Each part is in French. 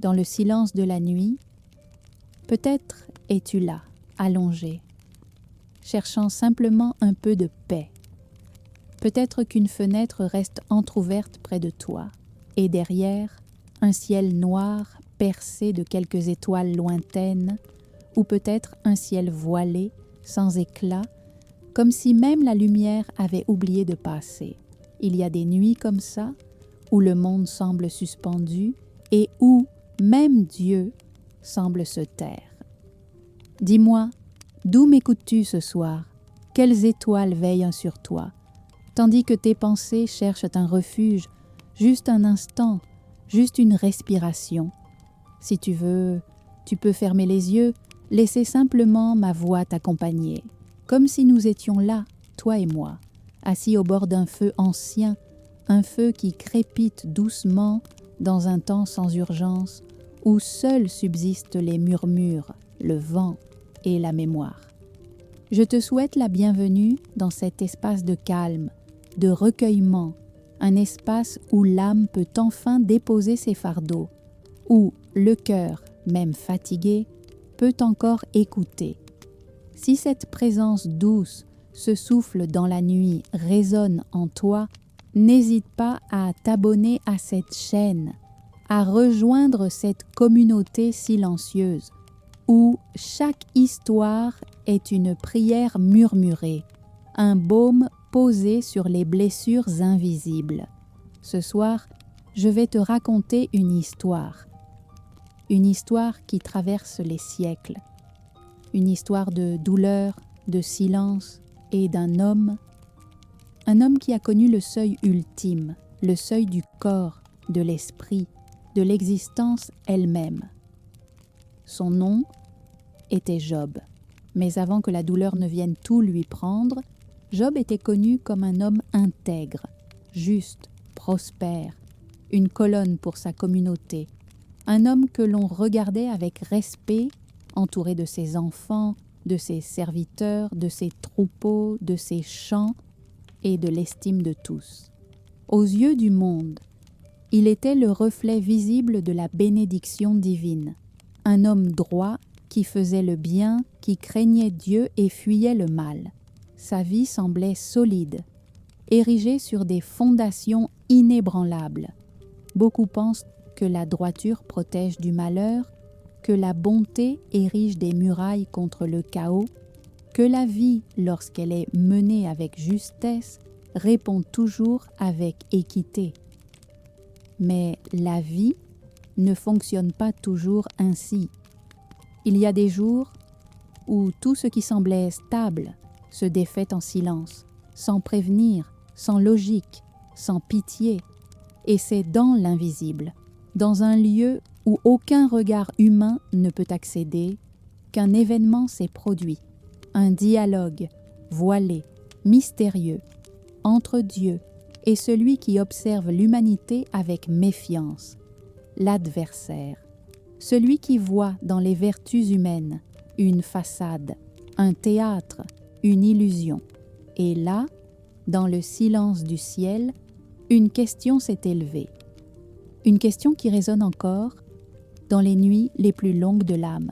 dans le silence de la nuit, peut-être es-tu là, allongé, cherchant simplement un peu de paix. Peut-être qu'une fenêtre reste entr'ouverte près de toi, et derrière, un ciel noir percé de quelques étoiles lointaines, ou peut-être un ciel voilé, sans éclat, comme si même la lumière avait oublié de passer. Il y a des nuits comme ça, où le monde semble suspendu, et où même Dieu semble se taire. Dis-moi, d'où m'écoutes-tu ce soir? Quelles étoiles veillent sur toi? Tandis que tes pensées cherchent un refuge, juste un instant, juste une respiration. Si tu veux, tu peux fermer les yeux, laisser simplement ma voix t'accompagner, comme si nous étions là, toi et moi, assis au bord d'un feu ancien, un feu qui crépite doucement dans un temps sans urgence, où seuls subsistent les murmures, le vent et la mémoire. Je te souhaite la bienvenue dans cet espace de calme, de recueillement, un espace où l'âme peut enfin déposer ses fardeaux, où le cœur, même fatigué, peut encore écouter. Si cette présence douce, ce souffle dans la nuit résonne en toi, n'hésite pas à t'abonner à cette chaîne, à rejoindre cette communauté silencieuse, où chaque histoire est une prière murmurée, un baume posé sur les blessures invisibles. Ce soir, je vais te raconter une histoire qui traverse les siècles, une histoire de douleur, de silence et d'un homme, un homme qui a connu le seuil ultime, le seuil du corps, de l'esprit, de l'existence elle-même. Son nom était Job, mais avant que la douleur ne vienne tout lui prendre, Job était connu comme un homme intègre, juste, prospère, une colonne pour sa communauté, un homme que l'on regardait avec respect, entouré de ses enfants, de ses serviteurs, de ses troupeaux, de ses champs et de l'estime de tous. Aux yeux du monde, il était le reflet visible de la bénédiction divine, un homme droit qui faisait le bien, qui craignait Dieu et fuyait le mal. Sa vie semblait solide, érigée sur des fondations inébranlables. Beaucoup pensent que la droiture protège du malheur, que la bonté érige des murailles contre le chaos, que la vie, lorsqu'elle est menée avec justesse, répond toujours avec équité. Mais la vie ne fonctionne pas toujours ainsi. Il y a des jours où tout ce qui semblait stable se défait en silence, sans prévenir, sans logique, sans pitié, et c'est dans l'invisible, dans un lieu où aucun regard humain ne peut accéder, qu'un événement s'est produit, un dialogue voilé, mystérieux, entre Dieu et celui qui observe l'humanité avec méfiance, l'adversaire, celui qui voit dans les vertus humaines une façade, un théâtre, une illusion. Et là, dans le silence du ciel, une question s'est élevée. Une question qui résonne encore dans les nuits les plus longues de l'âme.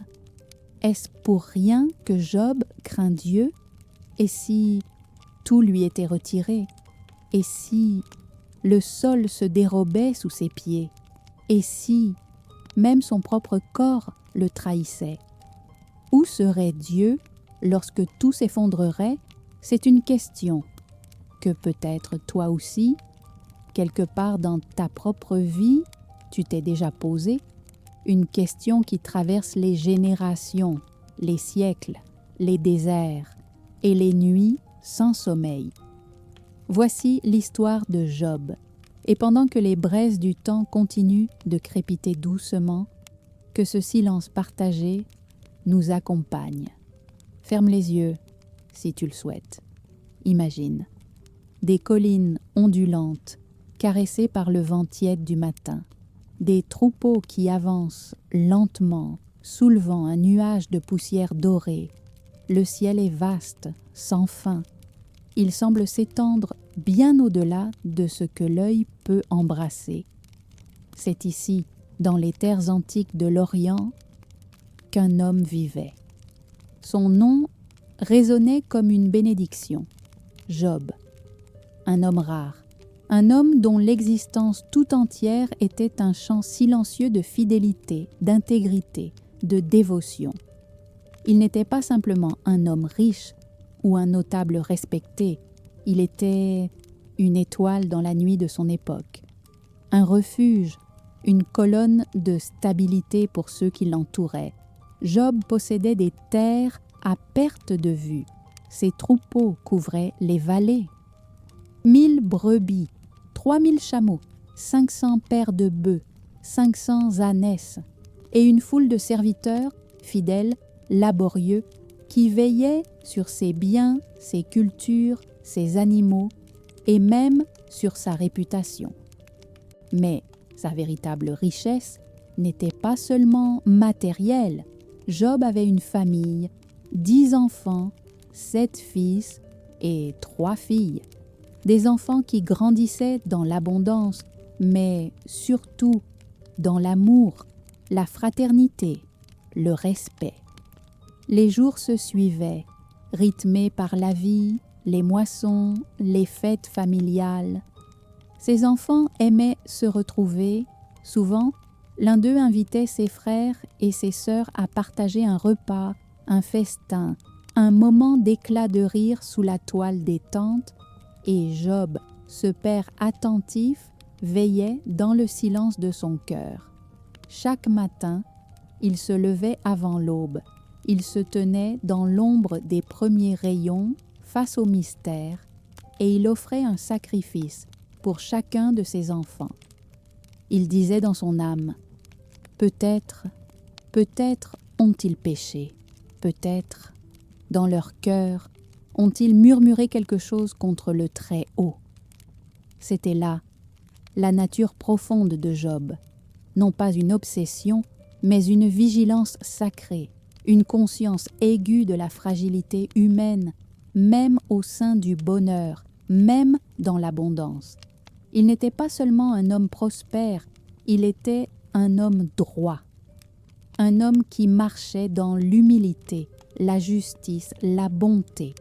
Est-ce pour rien que Job craint Dieu? Et si tout lui était retiré? Et si le sol se dérobait sous ses pieds? Et si même son propre corps le trahissait? Où serait Dieu lorsque tout s'effondrerait? C'est une question que peut-être toi aussi, quelque part dans ta propre vie, tu t'es déjà posée. Une question qui traverse les générations, les siècles, les déserts et les nuits sans sommeil. Voici l'histoire de Job. Et pendant que les braises du temps continuent de crépiter doucement, que ce silence partagé nous accompagne. Ferme les yeux si tu le souhaites. Imagine des collines ondulantes, caressées par le vent tiède du matin, des troupeaux qui avancent lentement, soulevant un nuage de poussière dorée. Le ciel est vaste, sans fin. Il semble s'étendre bien au-delà de ce que l'œil peut embrasser. C'est ici, dans les terres antiques de l'Orient, qu'un homme vivait. Son nom résonnait comme une bénédiction. Job, un homme rare, un homme dont l'existence tout entière était un chant silencieux de fidélité, d'intégrité, de dévotion. Il n'était pas simplement un homme riche ou un notable respecté, il était une étoile dans la nuit de son époque, un refuge, une colonne de stabilité pour ceux qui l'entouraient. Job possédait des terres à perte de vue. Ses troupeaux couvraient les vallées. 1000 brebis, 3000 chameaux, 500 paires de bœufs, 500 ânesses, et une foule de serviteurs, fidèles, laborieux, qui veillaient sur ses biens, ses cultures, ses animaux, et même sur sa réputation. Mais sa véritable richesse n'était pas seulement matérielle. Job avait une famille, 10 enfants, 7 fils et 3 filles. Des enfants qui grandissaient dans l'abondance, mais surtout dans l'amour, la fraternité, le respect. Les jours se suivaient, rythmés par la vie, les moissons, les fêtes familiales. Ces enfants aimaient se retrouver. Souvent, l'un d'eux invitait ses frères et ses sœurs à partager un repas, un festin, un moment d'éclat de rire sous la toile des tentes, et Job, ce père attentif, veillait dans le silence de son cœur. Chaque matin, il se levait avant l'aube. Il se tenait dans l'ombre des premiers rayons face au mystère, et il offrait un sacrifice pour chacun de ses enfants. Il disait dans son âme, « Peut-être ont-ils péché, peut-être, dans leur cœur, ont-ils murmuré quelque chose contre le Très-Haut. » C'était là la nature profonde de Job, non pas une obsession, mais une vigilance sacrée, une conscience aiguë de la fragilité humaine, même au sein du bonheur, même dans l'abondance. Il n'était pas seulement un homme prospère, il était un homme droit, un homme qui marchait dans l'humilité, la justice, la bonté.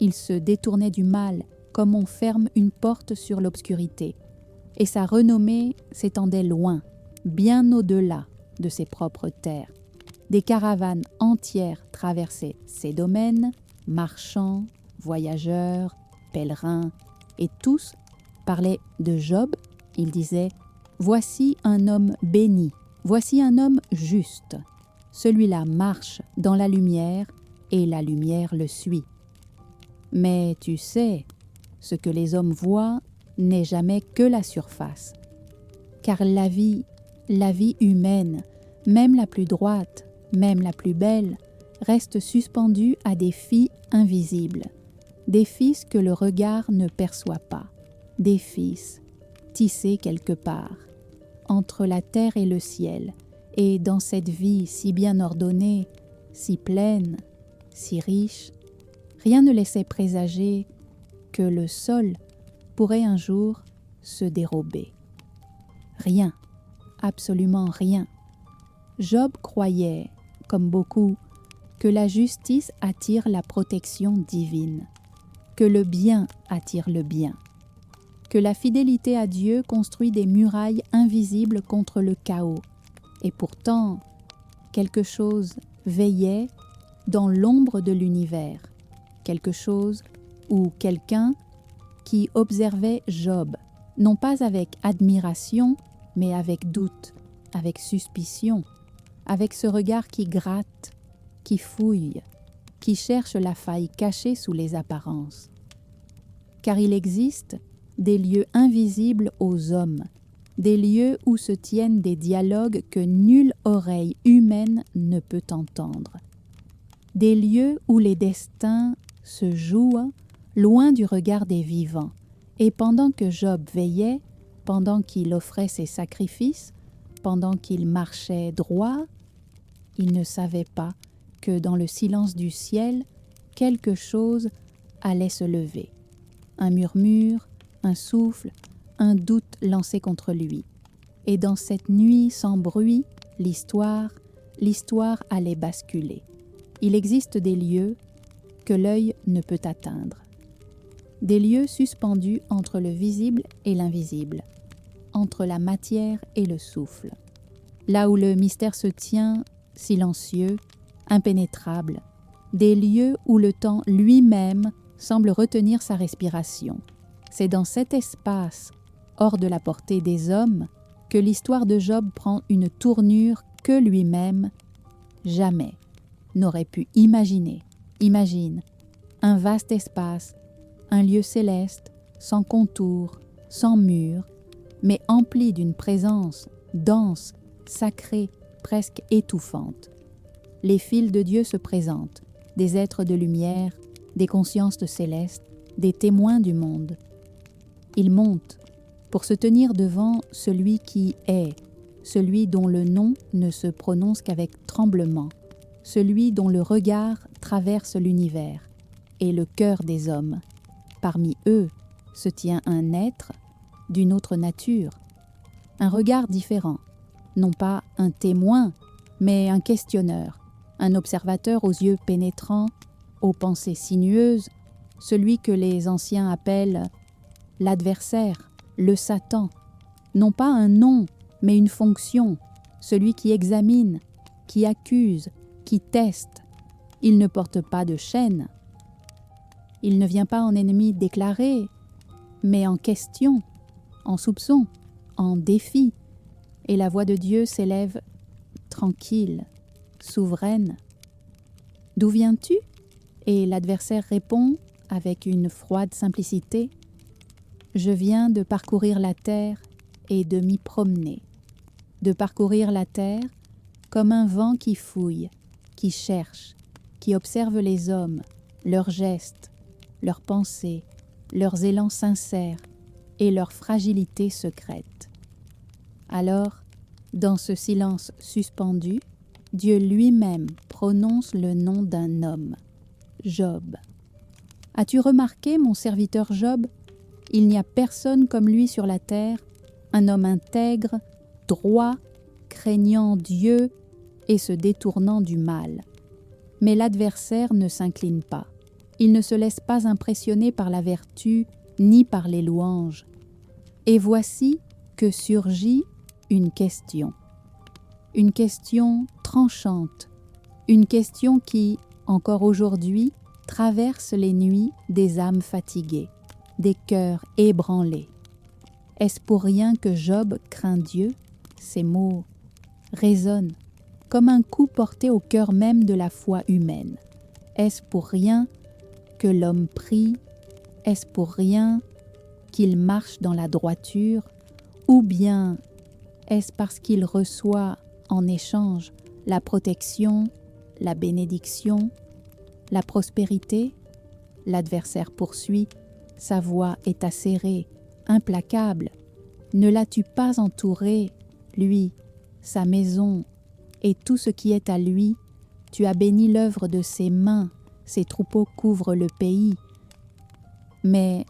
Il se détournait du mal comme on ferme une porte sur l'obscurité, et sa renommée s'étendait loin, bien au-delà de ses propres terres. Des caravanes entières traversaient ses domaines, marchands, voyageurs, pèlerins, et tous parlaient de Job. Ils disaient « Voici un homme béni, voici un homme juste. Celui-là marche dans la lumière et la lumière le suit. » Mais tu sais, ce que les hommes voient n'est jamais que la surface. Car la vie humaine, même la plus droite, même la plus belle, reste suspendue à des fils invisibles, des fils que le regard ne perçoit pas, des fils tissés quelque part, entre la terre et le ciel, et dans cette vie si bien ordonnée, si pleine, si riche, rien ne laissait présager que le sol pourrait un jour se dérober. Rien, absolument rien. Job croyait, comme beaucoup, que la justice attire la protection divine, que le bien attire le bien, que la fidélité à Dieu construit des murailles invisibles contre le chaos. Et pourtant, quelque chose veillait dans l'ombre de l'univers, quelque chose ou quelqu'un qui observait Job, non pas avec admiration, mais avec doute, avec suspicion, avec ce regard qui gratte, qui fouille, qui cherche la faille cachée sous les apparences. Car il existe des lieux invisibles aux hommes, des lieux où se tiennent des dialogues que nulle oreille humaine ne peut entendre, des lieux où les destins se jouent loin du regard des vivants, et pendant que Job veillait, pendant qu'il offrait ses sacrifices, pendant qu'il marchait droit, il ne savait pas que dans le silence du ciel, quelque chose allait se lever. Un murmure, un souffle, un doute lancé contre lui. Et dans cette nuit sans bruit, l'histoire allait basculer. Il existe des lieux que l'œil ne peut atteindre. Des lieux suspendus entre le visible et l'invisible, entre la matière et le souffle. Là où le mystère se tient, silencieux, impénétrable. Des lieux où le temps lui-même semble retenir sa respiration. C'est dans cet espace, hors de la portée des hommes, que l'histoire de Job prend une tournure que lui-même, jamais, n'aurait pu imaginer. Imagine un vaste espace, un lieu céleste, sans contour, sans mur, mais empli d'une présence dense, sacrée, presque étouffante. Les fils de Dieu se présentent, des êtres de lumière, des consciences célestes, des témoins du monde. Ils montent pour se tenir devant celui qui est, celui dont le nom ne se prononce qu'avec tremblement, celui dont le regard traverse l'univers et le cœur des hommes. Parmi eux se tient un être d'une autre nature, un regard différent, non pas un témoin, mais un questionneur, un observateur aux yeux pénétrants, aux pensées sinueuses, celui que les anciens appellent l'adversaire, le Satan, non pas un nom, mais une fonction, celui qui examine, qui accuse, qui teste. Il ne porte pas de chaîne. Il ne vient pas en ennemi déclaré, mais en question, en soupçon, en défi. Et la voix de Dieu s'élève tranquille, souveraine. « D'où viens-tu » Et l'adversaire répond avec une froide simplicité. « Je viens de parcourir la terre et de m'y promener. De parcourir la terre comme un vent qui fouille, qui cherche, qui observe les hommes, leurs gestes, leurs pensées, leurs élans sincères et leur fragilité secrète. » Alors, dans ce silence suspendu, Dieu lui-même prononce le nom d'un homme, Job. « As-tu remarqué, mon serviteur Job, il n'y a personne comme lui sur la terre, un homme intègre, droit, craignant Dieu et se détournant du mal. Mais l'adversaire ne s'incline pas. Il ne se laisse pas impressionner par la vertu ni par les louanges. Et voici que surgit une question tranchante, une question qui, encore aujourd'hui, traverse les nuits des âmes fatiguées, des cœurs ébranlés. Est-ce pour rien que Job craint Dieu ? Ces mots résonnent comme un coup porté au cœur même de la foi humaine. Est-ce pour rien que l'homme prie ? Est-ce pour rien qu'il marche dans la droiture ? Ou bien est-ce parce qu'il reçoit en échange la protection, la bénédiction, la prospérité ? L'adversaire poursuit, sa voix est acérée, implacable. Ne l'as-tu pas entouré, lui, sa maison et tout ce qui est à lui? Tu as béni l'œuvre de ses mains, ses troupeaux couvrent le pays. Mais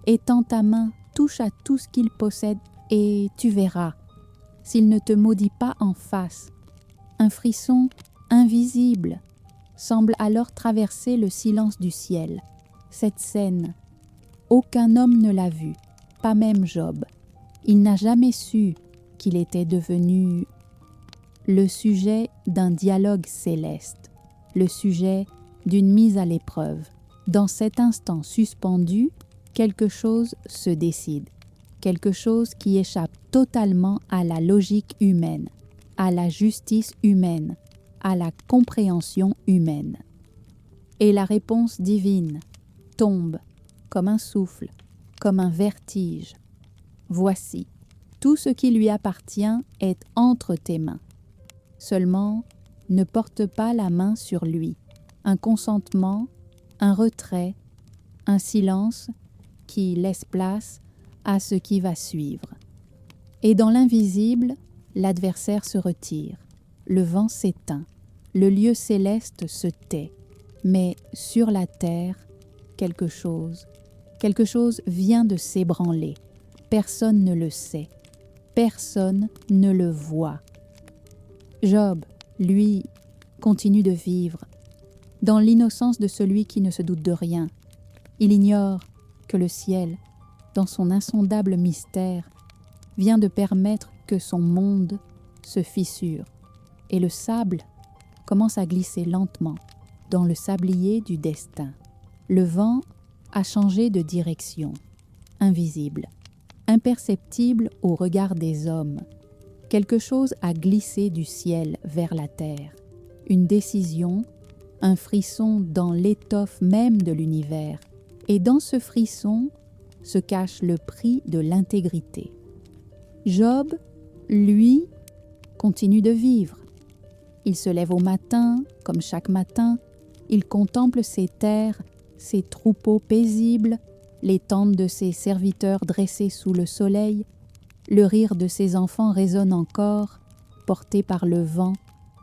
étends ta main, touche à tout ce qu'il possède et tu verras, s'il ne te maudit pas en face. Un frisson invisible semble alors traverser le silence du ciel. Cette scène, aucun homme ne l'a vue, pas même Job. Il n'a jamais su qu'il était devenu le sujet d'un dialogue céleste, le sujet d'une mise à l'épreuve. Dans cet instant suspendu, quelque chose se décide, quelque chose qui échappe totalement à la logique humaine, à la justice humaine, à la compréhension humaine. Et la réponse divine tombe comme un souffle, comme un vertige. Voici, tout ce qui lui appartient est entre tes mains. Seulement, ne porte pas la main sur lui. Un consentement, un retrait, un silence qui laisse place à ce qui va suivre. Et dans l'invisible, l'adversaire se retire. Le vent s'éteint, le lieu céleste se tait. Mais sur la terre, quelque chose vient de s'ébranler. Personne ne le sait. personne ne le voit. Job, lui, continue de vivre, dans l'innocence de celui qui ne se doute de rien. Il ignore que le ciel, dans son insondable mystère, vient de permettre que son monde se fissure, et le sable commence à glisser lentement dans le sablier du destin. Le vent a changé de direction, invisible, imperceptible au regard des hommes. Quelque chose a glissé du ciel vers la terre. Une décision, un frisson dans l'étoffe même de l'univers. Et dans ce frisson se cache le prix de l'intégrité. Job, lui, continue de vivre. Il se lève au matin, comme chaque matin, il contemple ses terres, ses troupeaux paisibles, les tentes de ses serviteurs dressées sous le soleil. Le rire de ses enfants résonne encore, porté par le vent.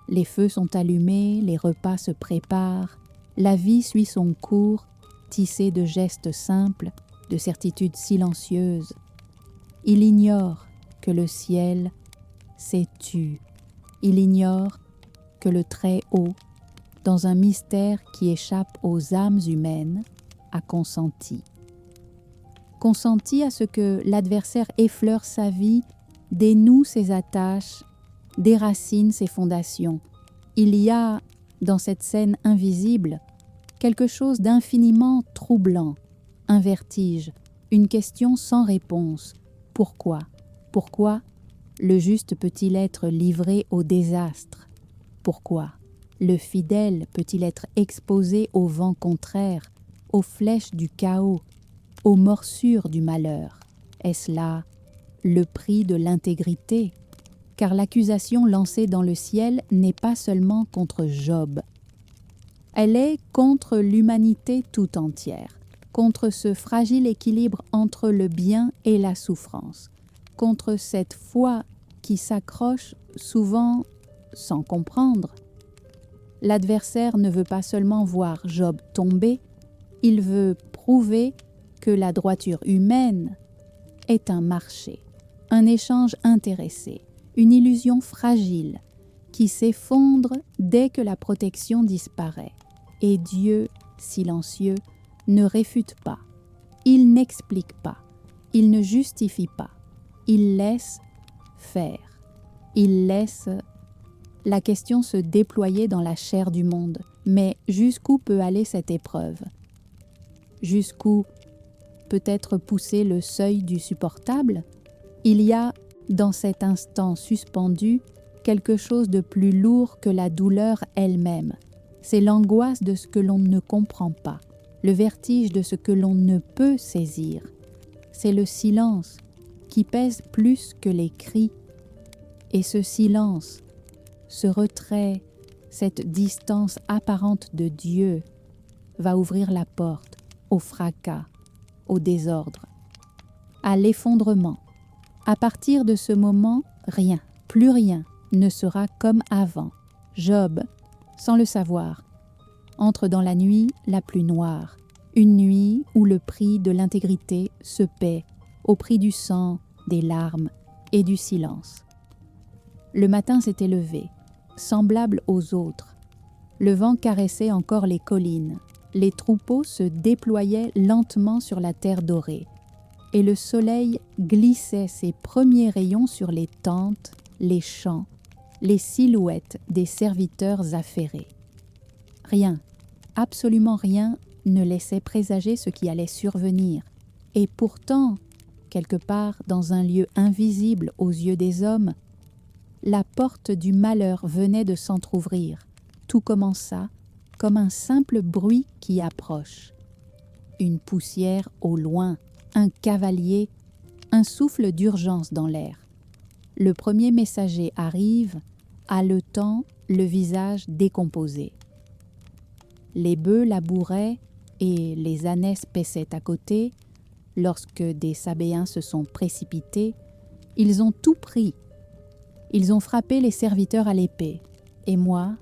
Les feux sont allumés, les repas se préparent. La vie suit son cours, tissée de gestes simples, de certitudes silencieuses. Il ignore que le ciel s'est tu. Il ignore que le Très-Haut, dans un mystère qui échappe aux âmes humaines, a consenti. Consenti à ce que l'adversaire effleure sa vie, dénoue ses attaches, déracine ses fondations. Il y a, dans cette scène invisible, quelque chose d'infiniment troublant, un vertige, une question sans réponse. Pourquoi? Pourquoi le juste peut-il être livré au désastre? Pourquoi le fidèle peut-il être exposé au vent contraire, aux flèches du chaos, aux morsures du malheur? Est-ce là le prix de l'intégrité? Car l'accusation lancée dans le ciel n'est pas seulement contre Job. Elle est contre l'humanité tout entière, contre ce fragile équilibre entre le bien et la souffrance, contre cette foi qui s'accroche souvent sans comprendre. L'adversaire ne veut pas seulement voir Job tomber, il veut prouver que la droiture humaine est un marché, un échange intéressé, une illusion fragile qui s'effondre dès que la protection disparaît. Et Dieu, silencieux, ne réfute pas, il n'explique pas, il ne justifie pas, il laisse faire, il laisse la question se déployer dans la chair du monde. Mais jusqu'où peut aller cette épreuve? Jusqu'où peut être poussé le seuil du supportable? Il y a, dans cet instant suspendu, quelque chose de plus lourd que la douleur elle-même. C'est l'angoisse de ce que l'on ne comprend pas, le vertige de ce que l'on ne peut saisir. C'est le silence qui pèse plus que les cris. Et ce silence, ce retrait, cette distance apparente de Dieu va ouvrir la porte au fracas, au désordre, à l'effondrement. À partir de ce moment, rien, plus rien, ne sera comme avant. Job, sans le savoir, entre dans la nuit la plus noire, une nuit où le prix de l'intégrité se paie au prix du sang, des larmes et du silence. Le matin s'était levé, semblable aux autres. Le vent caressait encore les collines, les troupeaux se déployaient lentement sur la terre dorée, et le soleil glissait ses premiers rayons sur les tentes, les champs, les silhouettes des serviteurs affairés. Rien, absolument rien, ne laissait présager ce qui allait survenir. Et pourtant, quelque part dans un lieu invisible aux yeux des hommes, la porte du malheur venait de s'entr'ouvrir. Tout commença comme un simple bruit qui approche. Une poussière au loin, un cavalier, un souffle d'urgence dans l'air. Le premier messager arrive, haletant, le visage décomposé. Les bœufs labouraient et les ânesses paissaient à côté. Lorsque des Sabéens se sont précipités, ils ont tout pris. Ils ont frappé les serviteurs à l'épée. Et moi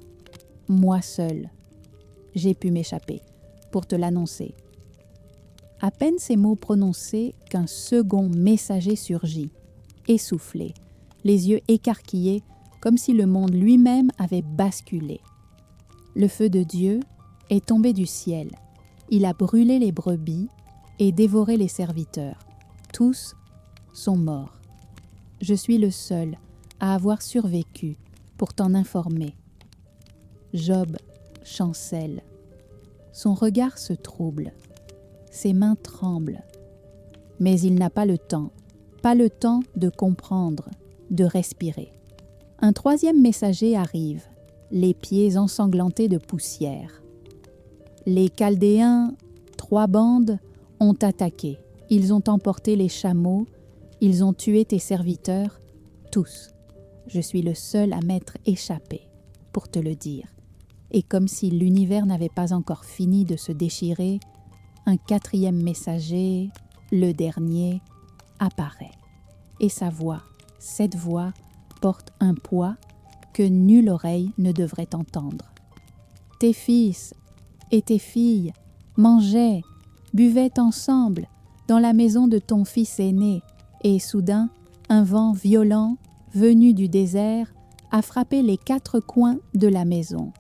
seul, j'ai pu m'échapper pour te l'annoncer. À peine ces mots prononcés qu'un second messager surgit. essoufflé, les yeux écarquillés, comme si le monde lui-même avait basculé. Le feu de Dieu est tombé du ciel. Il a brûlé les brebis et dévoré les serviteurs. Tous sont morts. Je suis le seul à avoir survécu pour t'en informer. Job chancelle. Son regard se trouble. Ses mains tremblent. Mais il n'a pas le temps de comprendre, de respirer. Un troisième messager arrive, les pieds ensanglantés de poussière. Les Chaldéens, 3 bandes, ont attaqué. Ils ont emporté les chameaux, ils ont tué tes serviteurs, tous. Je suis le seul à m'être échappé, pour te le dire. Et comme si l'univers n'avait pas encore fini de se déchirer, un 4e messager, le dernier, apparaît. Et sa voix, cette voix, porte un poids que nulle oreille ne devrait entendre. Tes fils et tes filles mangeaient, buvaient ensemble dans la maison de ton fils aîné, et soudain, un vent violent, venu du désert, a frappé les 4 coins de la maison.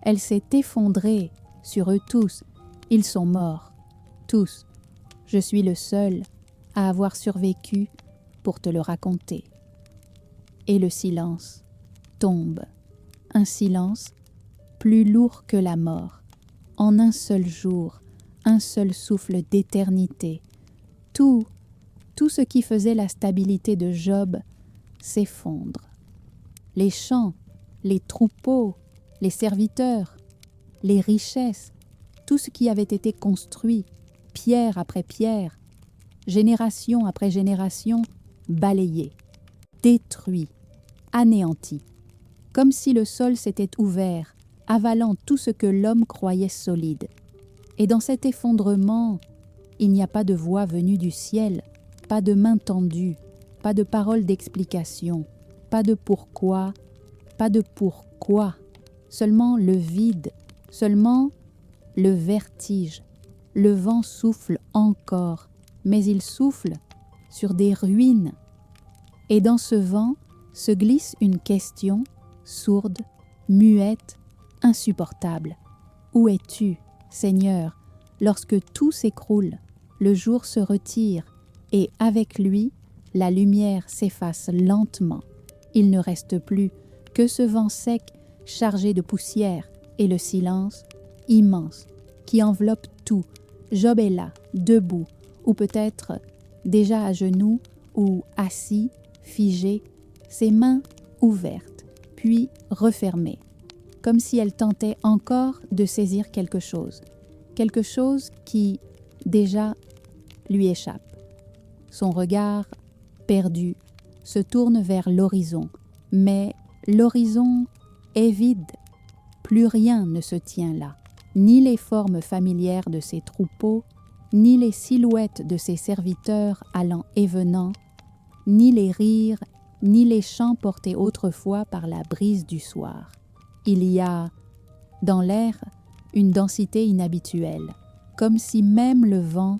Elle s'est effondrée sur eux tous. Ils sont morts, tous. Je suis le seul à avoir survécu pour te le raconter. Et le silence tombe, un silence plus lourd que la mort. En un seul jour, un seul souffle d'éternité, tout ce qui faisait la stabilité de Job s'effondre. Les champs, les troupeaux, les serviteurs, les richesses, tout ce qui avait été construit, pierre après pierre, génération après génération, balayé, détruit, anéanti, comme si le sol s'était ouvert, avalant tout ce que l'homme croyait solide. Et dans cet effondrement, il n'y a pas de voix venue du ciel, pas de main tendue, pas de parole d'explication, pas de pourquoi, seulement le vide, seulement le vertige. Le vent souffle encore, mais il souffle sur des ruines. Et dans ce vent se glisse une question sourde, muette, insupportable. Où es-tu, Seigneur, lorsque tout s'écroule, le jour se retire et avec lui, la lumière s'efface lentement. Il ne reste plus que ce vent sec chargé de poussière et le silence immense qui enveloppe tout. Job est là, debout, ou peut-être déjà à genoux ou assis, figé, ses mains ouvertes, puis refermées, comme si elle tentait encore de saisir quelque chose qui, déjà, lui échappe. Son regard, perdu, se tourne vers l'horizon, mais l'horizon est vide. Plus rien ne se tient là, ni les formes familières de ses troupeaux, ni les silhouettes de ses serviteurs allant et venant, ni les rires, ni les chants portés autrefois par la brise du soir. Il y a, dans l'air, une densité inhabituelle, comme si même le vent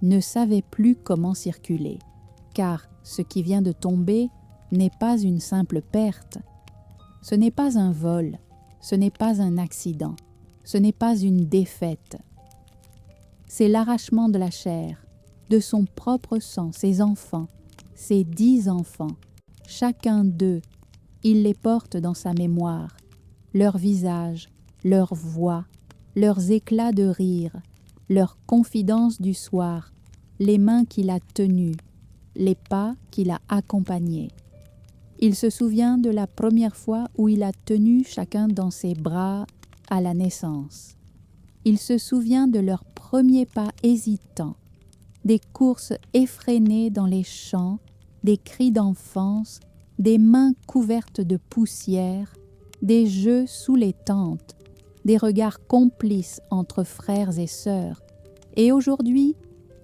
ne savait plus comment circuler, car ce qui vient de tomber n'est pas une simple perte. Ce n'est pas un vol, ce n'est pas un accident, ce n'est pas une défaite. C'est l'arrachement de la chair, de son propre sang, ses enfants, ses 10 enfants. Chacun d'eux, il les porte dans sa mémoire, leurs visages, leurs voix, leurs éclats de rire, leurs confidences du soir, les mains qu'il a tenues, les pas qu'il a accompagnés. Il se souvient de la première fois où il a tenu chacun dans ses bras à la naissance. Il se souvient de leurs premiers pas hésitants, des courses effrénées dans les champs, des cris d'enfance, des mains couvertes de poussière, des jeux sous les tentes, des regards complices entre frères et sœurs. Et aujourd'hui,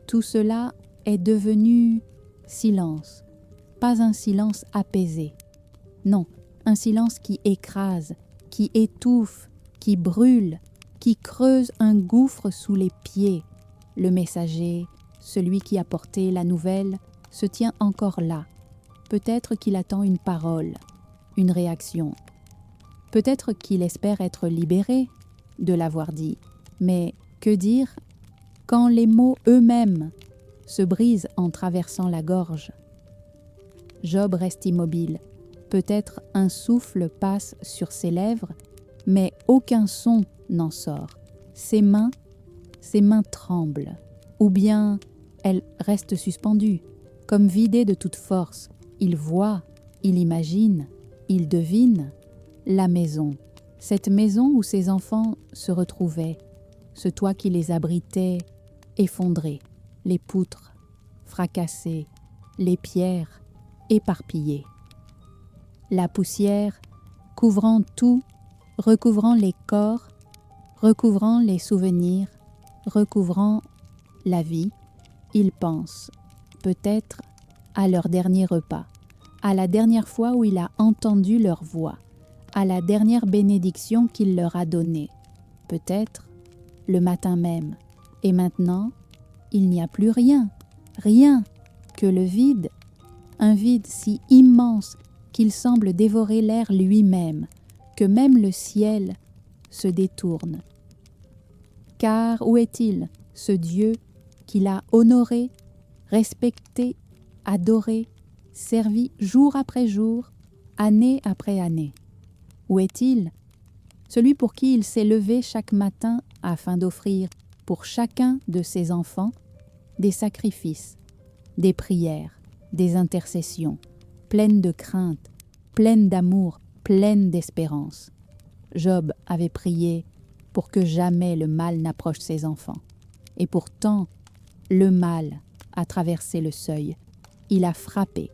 tout cela est devenu silence. Pas un silence apaisé. Non, un silence qui écrase, qui étouffe, qui brûle, qui creuse un gouffre sous les pieds. Le messager, celui qui a porté la nouvelle, se tient encore là. peut-être qu'il attend une parole, une réaction. Peut-être qu'il espère être libéré de l'avoir dit. Mais que dire quand les mots eux-mêmes se brisent en traversant la gorge? Job reste immobile. Peut-être un souffle passe sur ses lèvres, mais aucun son n'en sort. Ses mains tremblent, ou bien elles restent suspendues, comme vidées de toute force. Il voit, il imagine, il devine la maison, cette maison où ses enfants se retrouvaient, ce toit qui les abritait effondré, les poutres fracassées, les pierres éparpillées. La poussière couvrant tout, recouvrant les corps, recouvrant les souvenirs, recouvrant la vie, ils pensent peut-être à leur dernier repas, à la dernière fois où il a entendu leur voix, à la dernière bénédiction qu'il leur a donnée, peut-être le matin même. Et maintenant, il n'y a plus rien, rien que le vide, un vide si immense qu'il semble dévorer l'air lui-même, que même le ciel se détourne. Car où est-il, ce Dieu qu'il a honoré, respecté, adoré, servi jour après jour, année après année? Où est-il, celui pour qui il s'est levé chaque matin afin d'offrir pour chacun de ses enfants des sacrifices, des prières, des intercessions, pleines de crainte, pleines d'amour, pleines d'espérance? Job avait prié pour que jamais le mal n'approche ses enfants. Et pourtant, le mal a traversé le seuil. Il a frappé,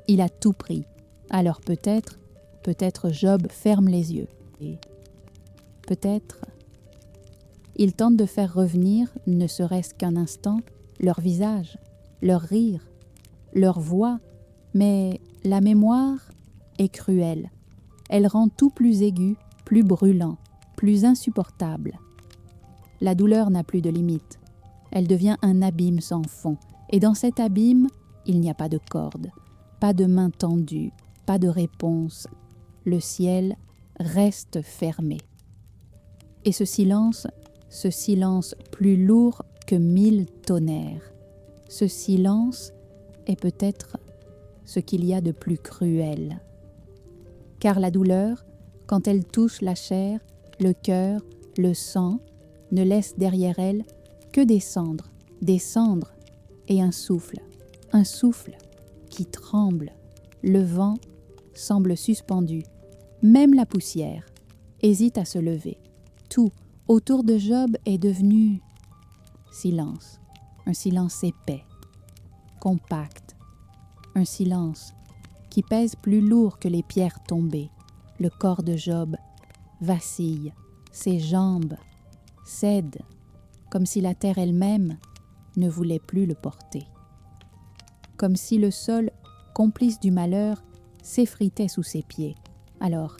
il a tout pris. Alors peut-être Job ferme les yeux. Et peut-être, il tente de faire revenir, ne serait-ce qu'un instant, leur visage, leur rire, leur voix, mais la mémoire est cruelle. Elle rend tout plus aigu, plus brûlant, plus insupportable. La douleur n'a plus de limite. Elle devient un abîme sans fond. Et dans cet abîme, il n'y a pas de corde, pas de main tendue, pas de réponse. Le ciel reste fermé. Et ce silence plus lourd que 1000 tonnerres, ce silence est peut-être ce qu'il y a de plus cruel. Car la douleur, quand elle touche la chair, le cœur, le sang, ne laisse derrière elle que des cendres et un souffle qui tremble. Le vent semble suspendu. Même la poussière hésite à se lever. Tout autour de Job est devenu silence, un silence épais, compact, un silence qui pèse plus lourd que les pierres tombées. Le corps de Job vacille, ses jambes cèdent, comme si la terre elle-même ne voulait plus le porter. Comme si le sol, complice du malheur, s'effritait sous ses pieds. Alors,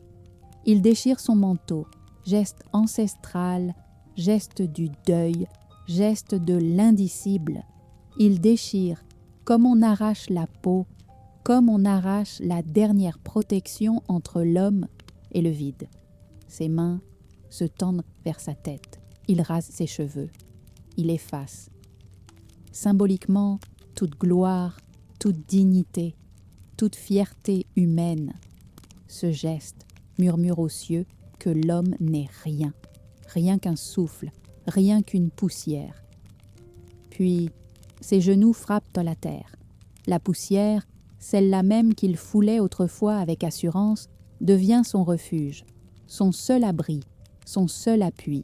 il déchire son manteau, geste ancestral, geste du deuil, geste de l'indicible. Il déchire comme on arrache la peau, comme on arrache la dernière protection entre l'homme et le vide. Ses mains se tendent vers sa tête. Il rase ses cheveux. Il efface. Symboliquement, toute gloire, toute dignité, toute fierté humaine. Ce geste murmure aux cieux que l'homme n'est rien, rien qu'un souffle, rien qu'une poussière. Puis, ses genoux frappent à la terre. La poussière, celle-là même qu'il foulait autrefois avec assurance, devient son refuge, son seul abri, son seul appui.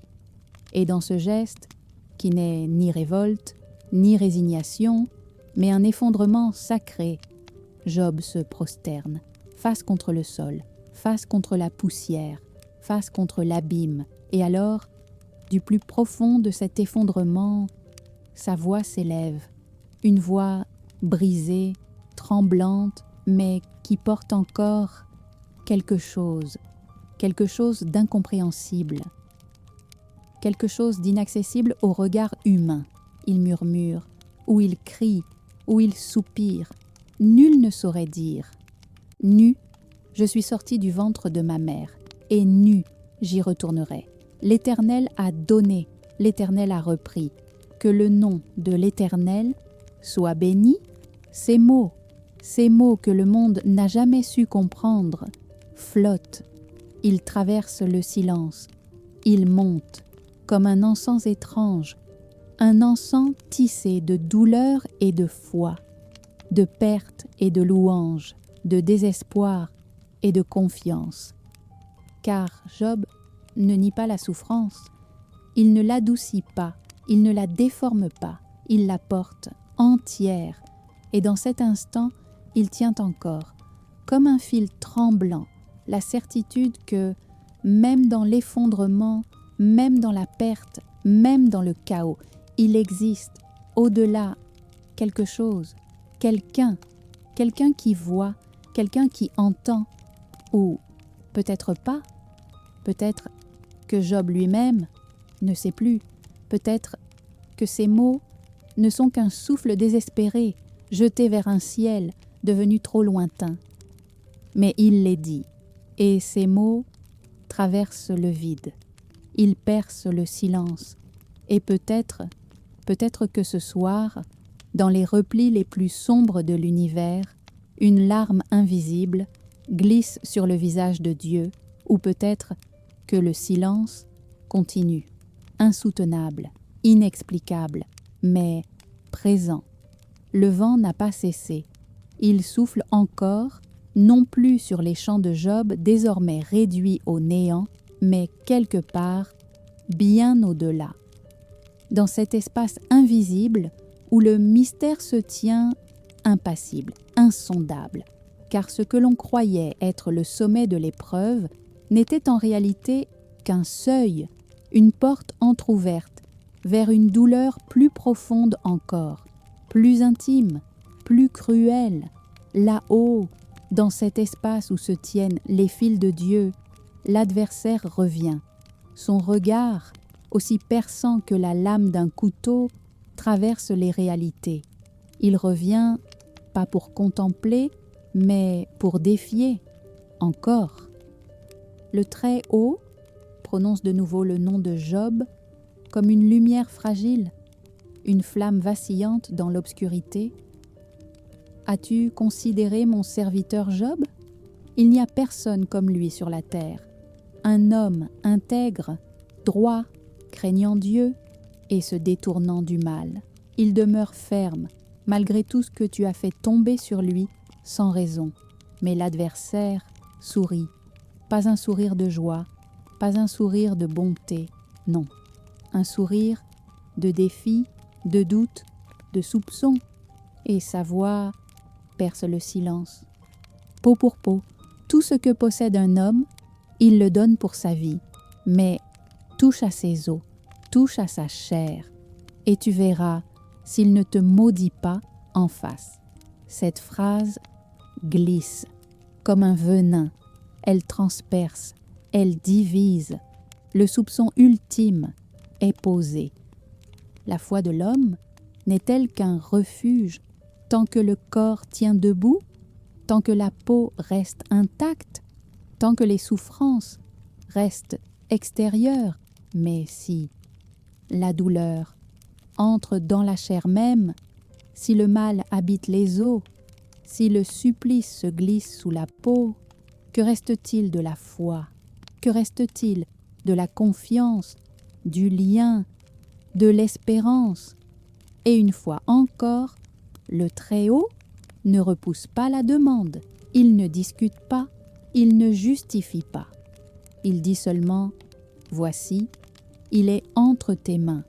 Et dans ce geste, qui n'est ni révolte, ni résignation, mais un effondrement sacré, Job se prosterne, face contre le sol, face contre la poussière, face contre l'abîme. Et alors, du plus profond de cet effondrement, sa voix s'élève, une voix brisée, tremblante, mais qui porte encore quelque chose d'incompréhensible, quelque chose d'inaccessible au regard humain. Il murmure, ou il crie, ou il soupire. Nul ne saurait dire Nu, je suis sorti du ventre de ma mère, et nu, j'y retournerai. L'Éternel a donné, l'Éternel a repris. Que le nom de l'Éternel soit béni. Ces mots que le monde n'a jamais su comprendre, flottent. Ils traversent le silence. Ils montent comme un encens étrange, un encens tissé de douleur et de foi, de perte et de louange, de désespoir et de confiance. Car Job ne nie pas la souffrance, il ne l'adoucit pas, il ne la déforme pas, il la porte entière, et dans cet instant, il tient encore, comme un fil tremblant, la certitude que, même dans l'effondrement, même dans la perte, même dans le chaos, il existe au-delà quelque chose, quelqu'un qui voit, quelqu'un qui entend, ou peut-être pas, peut-être que Job lui-même ne sait plus, peut-être que ces mots ne sont qu'un souffle désespéré, jeté vers un ciel devenu trop lointain. Mais il les dit, et ces mots traversent le vide, ils percent le silence, et peut-être que ce soir, dans les replis les plus sombres de l'univers, une larme invisible glisse sur le visage de Dieu, ou peut-être que le silence continue, insoutenable, inexplicable, mais présent. Le vent n'a pas cessé. Il souffle encore, non plus sur les champs de Job désormais réduits au néant, mais quelque part bien au-delà. Dans cet espace invisible où le mystère se tient impassible, insondable, car ce que l'on croyait être le sommet de l'épreuve n'était en réalité qu'un seuil, une porte entr'ouverte vers une douleur plus profonde encore, plus intime, plus cruelle. Là-haut, dans cet espace où se tiennent les fils de Dieu, l'adversaire revient. Son regard, aussi perçant que la lame d'un couteau, traverse les réalités. Il revient, pas pour contempler, mais pour défier, encore. Le Très-Haut prononce de nouveau le nom de Job comme une lumière fragile, une flamme vacillante dans l'obscurité. As-tu considéré mon serviteur Job? Il n'y a personne comme lui sur la terre, un homme intègre, droit, craignant Dieu et se détournant du mal. Il demeure ferme, malgré tout ce que tu as fait tomber sur lui sans raison. Mais l'adversaire sourit, pas un sourire de joie, pas un sourire de bonté, non, un sourire de défi, de doute, de soupçon, et sa voix perce le silence. Peau pour peau, tout ce que possède un homme, il le donne pour sa vie, mais touche à ses os, touche à sa chair, et tu verras s'il ne te maudit pas en face. Cette phrase glisse comme un venin, elle transperce, elle divise, le soupçon ultime est posé. La foi de l'homme n'est-elle qu'un refuge tant que le corps tient debout, tant que la peau reste intacte, tant que les souffrances restent extérieures? Mais si la douleur entre dans la chair même, si le mal habite les os, si le supplice se glisse sous la peau, que reste-t-il de la foi? Que reste-t-il de la confiance, du lien, de l'espérance? Et une fois encore, le Très-Haut ne repousse pas la demande, il ne discute pas, il ne justifie pas. Il dit seulement « Voici, il est entre tes mains,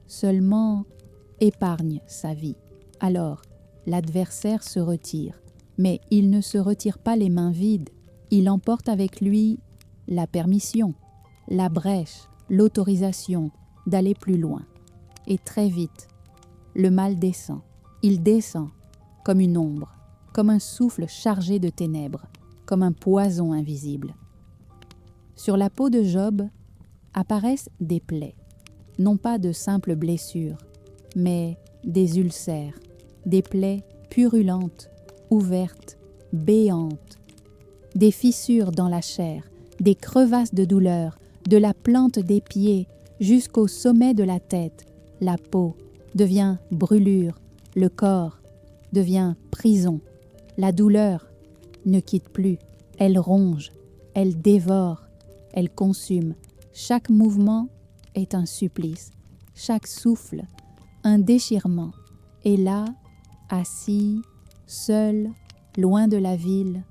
seulement épargne sa vie. » Alors, l'adversaire se retire, mais il ne se retire pas les mains vides, il emporte avec lui la permission, la brèche, l'autorisation d'aller plus loin. Et très vite, le mal descend. Il descend comme une ombre, comme un souffle chargé de ténèbres, comme un poison invisible. Sur la peau de Job apparaissent des plaies, non pas de simples blessures, mais des ulcères, des plaies purulentes, ouvertes, béantes, des fissures dans la chair, des crevasses de douleur, de la plante des pieds jusqu'au sommet de la tête. La peau devient brûlure, le corps devient prison. La douleur ne quitte plus, elle ronge, elle dévore, elle consume. Chaque mouvement est un supplice, chaque souffle un déchirement. Et là, assis, seul, loin de la ville,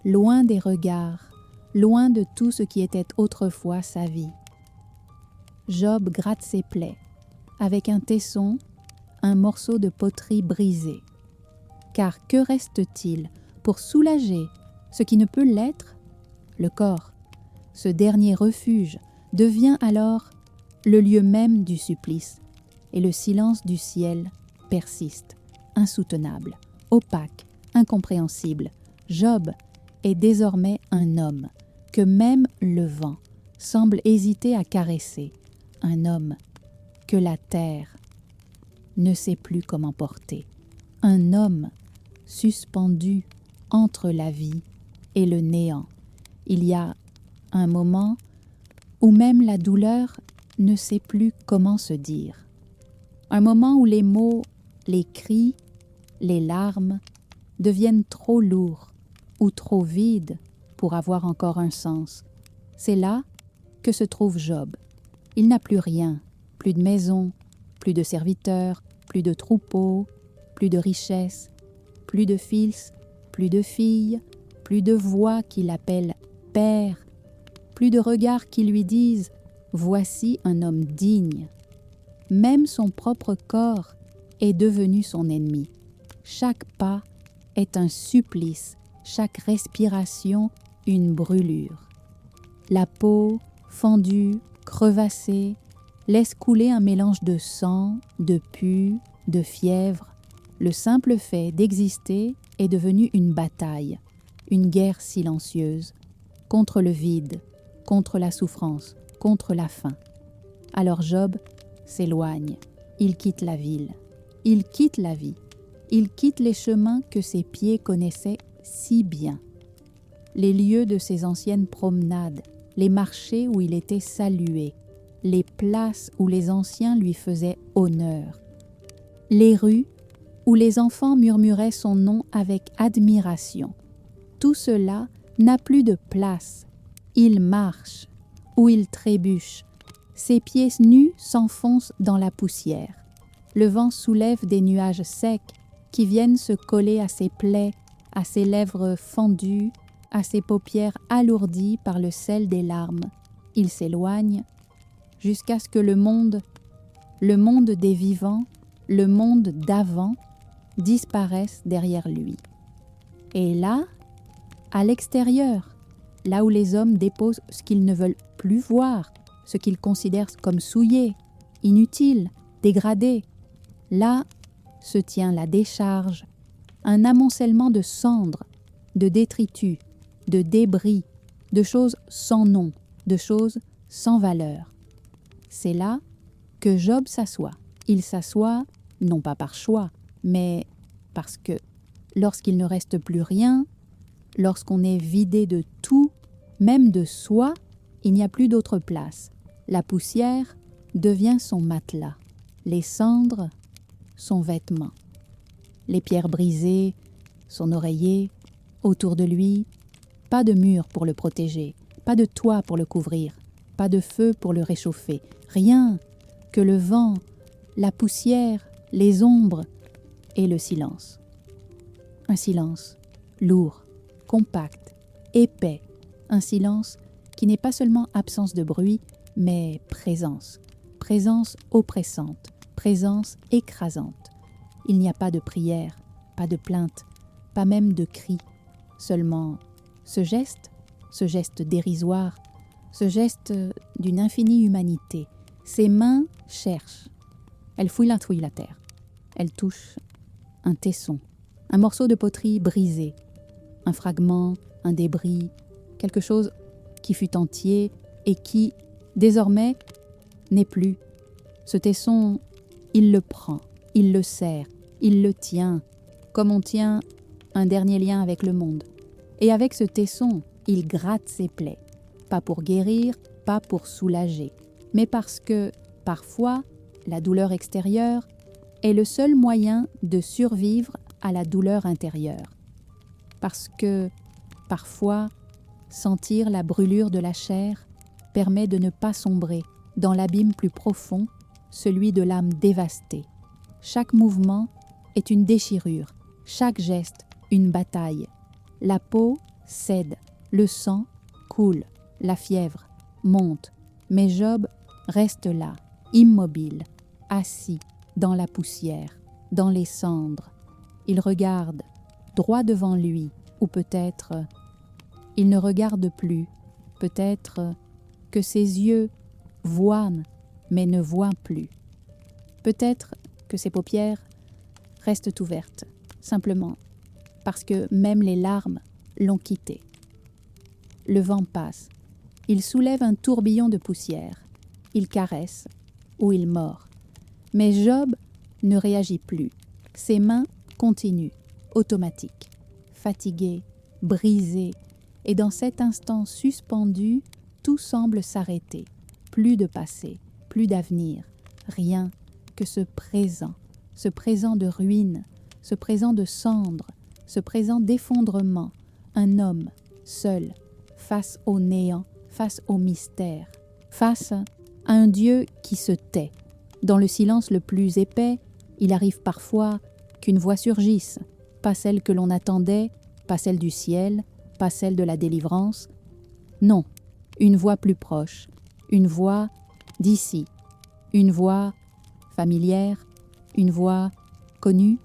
loin des regards, loin de tout ce qui était autrefois sa vie. Job gratte ses plaies, avec un tesson, un morceau de poterie brisé. Car que reste-t-il pour soulager ce qui ne peut l'être? Le corps. Ce dernier refuge devient alors le lieu même du supplice, et le silence du ciel persiste, insoutenable, opaque, incompréhensible. Job est désormais un homme que même le vent semble hésiter à caresser, un homme que la terre ne sait plus comment porter, un homme suspendu entre la vie et le néant. Il y a un moment où même la douleur ne sait plus comment se dire, un moment où les mots, les cris, les larmes deviennent trop lourds ou trop vides pour avoir encore un sens. C'est là que se trouve Job. Il n'a plus rien, plus de maison, plus de serviteurs, plus de troupeaux, plus de richesses, plus de fils, plus de filles, plus de voix qui l'appellent père, plus de regards qui lui disent « Voici un homme digne ». Même son propre corps est devenu son ennemi. Chaque pas est un supplice, chaque respiration une brûlure. La peau, fendue, crevassée, laisse couler un mélange de sang, de pus, de fièvre. Le simple fait d'exister est devenu une bataille, une guerre silencieuse, contre le vide, contre la souffrance, contre la faim. Alors Job s'éloigne, il quitte la ville, il quitte la vie, il quitte les chemins que ses pieds connaissaient si bien, les lieux de ses anciennes promenades, les marchés où il était salué, les places où les anciens lui faisaient honneur, les rues où les enfants murmuraient son nom avec admiration. Tout cela n'a plus de place. Il marche, ou il trébuche. Ses pieds nus s'enfoncent dans la poussière. Le vent soulève des nuages secs qui viennent se coller à ses plaies, à ses lèvres fendues, à ses paupières alourdies par le sel des larmes. Il s'éloigne jusqu'à ce que le monde des vivants, le monde d'avant, disparaisse derrière lui. Et là, à l'extérieur, là où les hommes déposent ce qu'ils ne veulent plus voir, ce qu'ils considèrent comme souillé, inutile, dégradé, là se tient la décharge, un amoncellement de cendres, de détritus, de débris, de choses sans nom, de choses sans valeur. C'est là que Job s'assoit. Il s'assoit non pas par choix, mais parce que lorsqu'il ne reste plus rien, lorsqu'on est vidé de tout, même de soi, il n'y a plus d'autre place. La poussière devient son matelas, les cendres, son vêtement, les pierres brisées, son oreiller, autour de lui, pas de mur pour le protéger, pas de toit pour le couvrir, pas de feu pour le réchauffer, rien que le vent, la poussière, les ombres et le silence. Un silence lourd, compact, épais, un silence qui n'est pas seulement absence de bruit, mais présence, présence oppressante, présence écrasante. Il n'y a pas de prière, pas de plainte, pas même de cri, seulement ce geste dérisoire, ce geste d'une infinie humanité. Ses mains cherchent, elles fouillent la terre, elles touchent un tesson, un morceau de poterie brisé, un fragment, un débris, quelque chose qui fut entier et qui, désormais, n'est plus. Ce tesson, il le prend, il le serre, il le tient, comme on tient un dernier lien avec le monde. Et avec ce tesson, il gratte ses plaies, pas pour guérir, pas pour soulager, mais parce que, parfois, la douleur extérieure est le seul moyen de survivre à la douleur intérieure. Parce que, parfois, sentir la brûlure de la chair permet de ne pas sombrer dans l'abîme plus profond, celui de l'âme dévastée. Chaque mouvement est une déchirure, chaque geste une bataille. La peau cède, le sang coule, la fièvre monte, mais Job reste là, immobile, assis dans la poussière, dans les cendres. Il regarde droit devant lui, ou peut-être il ne regarde plus, peut-être que ses yeux voient mais ne voient plus. Peut-être que ses paupières restent ouvertes, simplement parce que même les larmes l'ont quitté. Le vent passe, il soulève un tourbillon de poussière, il caresse ou il mord. Mais Job ne réagit plus, ses mains continuent, automatiques, fatiguées, brisées, et dans cet instant suspendu, tout semble s'arrêter. Plus de passé, plus d'avenir, rien que ce présent de ruine, ce présent de cendres, ce présent d'effondrement, un homme seul, face au néant, face au mystère, face à un Dieu qui se tait. Dans le silence le plus épais, il arrive parfois qu'une voix surgisse, pas celle que l'on attendait, pas celle du ciel, pas celle de la délivrance. Non, une voix plus proche, une voix d'ici, une voix familière, une voix connue,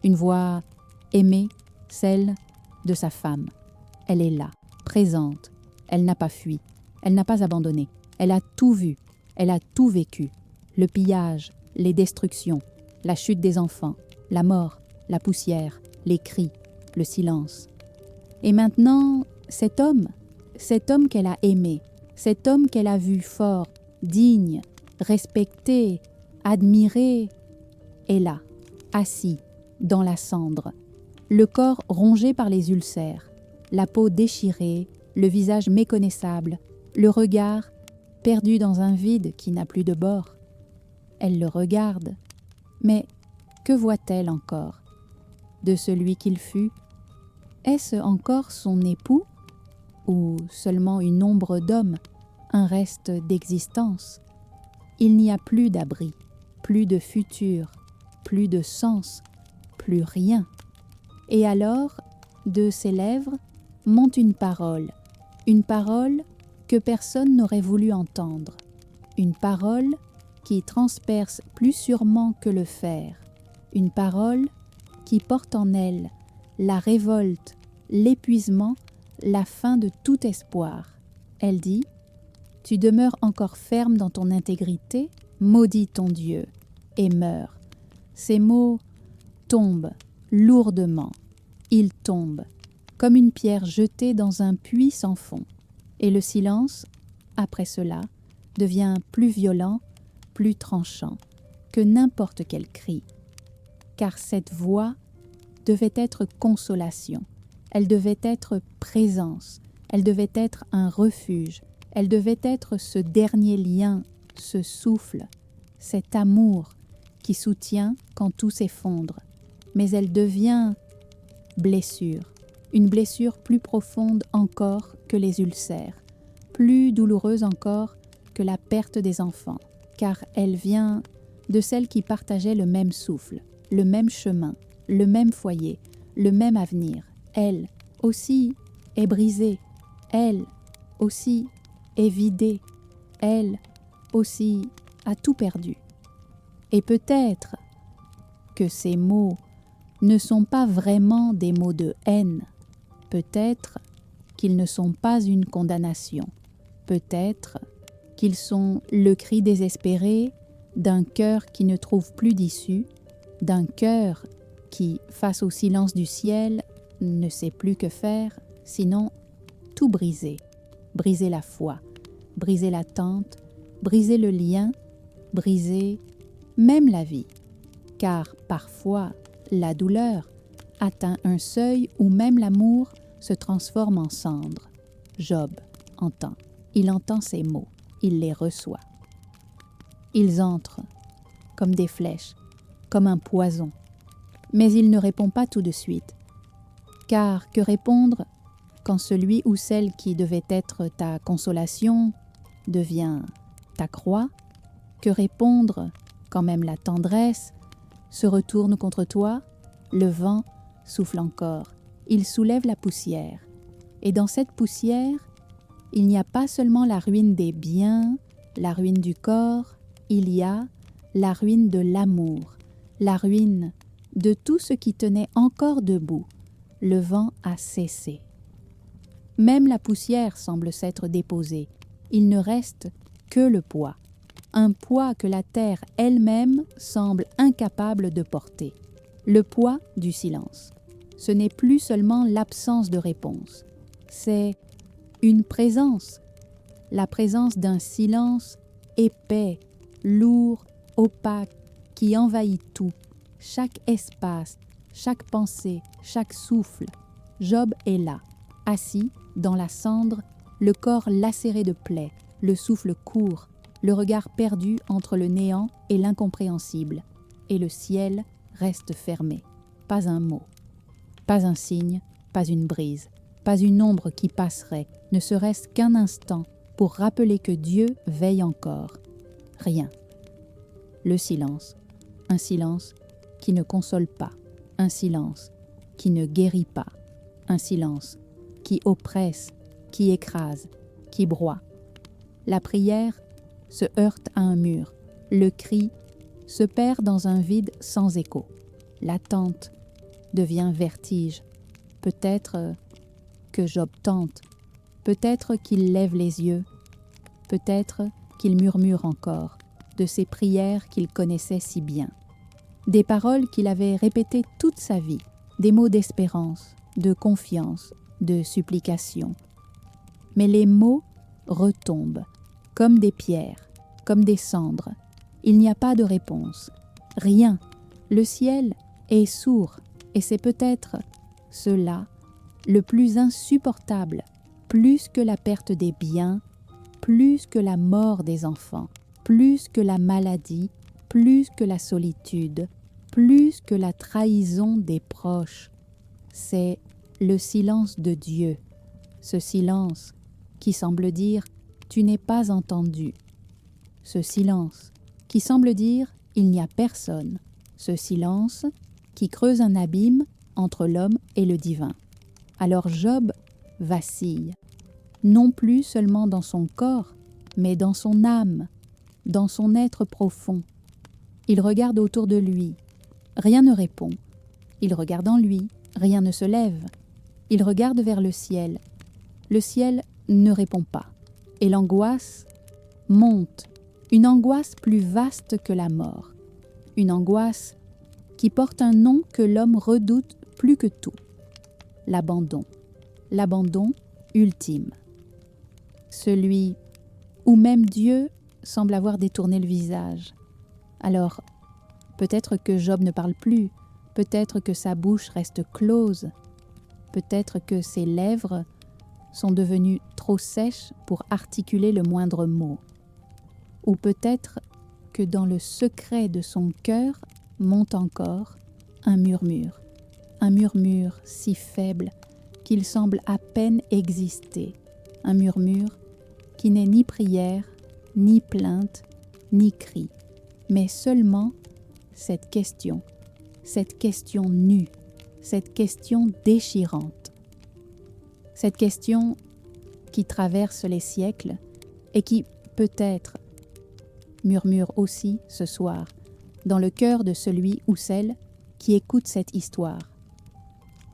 une voix aimée, celle de sa femme. Elle est là, présente, elle n'a pas fui, elle n'a pas abandonné, elle a tout vu, elle a tout vécu, le pillage, les destructions, la chute des enfants, la mort, la poussière, les cris, le silence. Et maintenant, cet homme qu'elle a aimé, cet homme qu'elle a vu fort, digne, respecté, admiré, est là, assis, dans la cendre, le corps rongé par les ulcères, la peau déchirée, le visage méconnaissable, le regard perdu dans un vide qui n'a plus de bord. Elle le regarde, mais que voit-elle encore de celui qu'il fut? Est-ce encore son époux ou seulement une ombre d'homme, un reste d'existence? Il n'y a plus d'abri, plus de futur, plus de sens, plus rien. Et alors, de ses lèvres monte une parole que personne n'aurait voulu entendre, une parole qui transperce plus sûrement que le fer, une parole qui porte en elle la révolte, l'épuisement, la fin de tout espoir. Elle dit « Tu demeures encore ferme dans ton intégrité, maudis ton Dieu, et meurs. » Ces mots tombent lourdement. Ils tombent, comme une pierre jetée dans un puits sans fond. Et le silence, après cela, devient plus violent, plus tranchant que n'importe quel cri. Car cette voix devait être consolation, elle devait être présence, elle devait être un refuge, elle devait être ce dernier lien, ce souffle, cet amour qui soutient quand tout s'effondre. Mais elle devient blessure, une blessure plus profonde encore que les ulcères, plus douloureuse encore que la perte des enfants, car elle vient de celles qui partageaient le même souffle, le même chemin, le même foyer, le même avenir. Elle aussi est brisée, elle aussi est vidée, elle aussi a tout perdu. Et peut-être que ces mots ne sont pas vraiment des mots de haine, peut-être qu'ils ne sont pas une condamnation, peut-être qu'ils sont le cri désespéré d'un cœur qui ne trouve plus d'issue, d'un cœur qui, face au silence du ciel, ne sait plus que faire, sinon tout briser, briser la foi, briser l'attente, briser le lien, briser même la vie. Car parfois, la douleur atteint un seuil où même l'amour se transforme en cendre. Job entend. Il entend ces mots. Il les reçoit. Ils entrent comme des flèches, comme un poison. Mais il ne répond pas tout de suite. Car que répondre quand celui ou celle qui devait être ta consolation devient ta croix? Que répondre quand même la tendresse se retourne contre toi? Le vent souffle encore. Il soulève la poussière. Et dans cette poussière, il n'y a pas seulement la ruine des biens, la ruine du corps, il y a la ruine de l'amour, la ruine de tout ce qui tenait encore debout. Le vent a cessé. Même la poussière semble s'être déposée. Il ne reste que le poids. Un poids que la terre elle-même semble incapable de porter. Le poids du silence. Ce n'est plus seulement l'absence de réponse. C'est une présence. La présence d'un silence épais, lourd, opaque, qui envahit tout. Chaque espace, chaque pensée, chaque souffle. Job est là, assis dans la cendre, le corps lacéré de plaies, le souffle court, le regard perdu entre le néant et l'incompréhensible. Et le ciel reste fermé. Pas un mot, pas un signe, pas une brise, pas une ombre qui passerait, ne serait-ce qu'un instant pour rappeler que Dieu veille encore. Rien. Le silence. Un silence qui ne console pas. Un silence qui ne guérit pas. Un silence qui oppresse, qui écrase, qui broie. La prière se heurte à un mur. Le cri se perd dans un vide sans écho. L'attente devient vertige. Peut-être que Job tente. Peut-être qu'il lève les yeux. Peut-être qu'il murmure encore de ces prières qu'il connaissait si bien. Des paroles qu'il avait répétées toute sa vie. Des mots d'espérance, de confiance, de supplication. Mais les mots retombent, comme des pierres, comme des cendres. Il n'y a pas de réponse. Rien. Le ciel est sourd, et c'est peut-être cela le plus insupportable, plus que la perte des biens, plus que la mort des enfants, plus que la maladie, plus que la solitude, plus que la trahison des proches. C'est le silence de Dieu, ce silence qui semble dire « tu n'es pas entendu », ce silence qui semble dire « il n'y a personne », ce silence qui creuse un abîme entre l'homme et le divin. Alors Job vacille, non plus seulement dans son corps, mais dans son âme, dans son être profond. Il regarde autour de lui, rien ne répond. Il regarde en lui, rien ne se lève. Il regarde vers le ciel ne répond pas. Et l'angoisse monte, une angoisse plus vaste que la mort, une angoisse qui porte un nom que l'homme redoute plus que tout, l'abandon ultime. Celui où même Dieu semble avoir détourné le visage. Alors, peut-être que Job ne parle plus, peut-être que sa bouche reste close, peut-être que ses lèvres sont devenues trop sèches pour articuler le moindre mot. Ou peut-être que dans le secret de son cœur monte encore un murmure si faible qu'il semble à peine exister, un murmure qui n'est ni prière, ni plainte, ni cri, mais seulement cette question nue, cette question déchirante. Cette question qui traverse les siècles et qui, peut-être, murmure aussi ce soir dans le cœur de celui ou celle qui écoute cette histoire.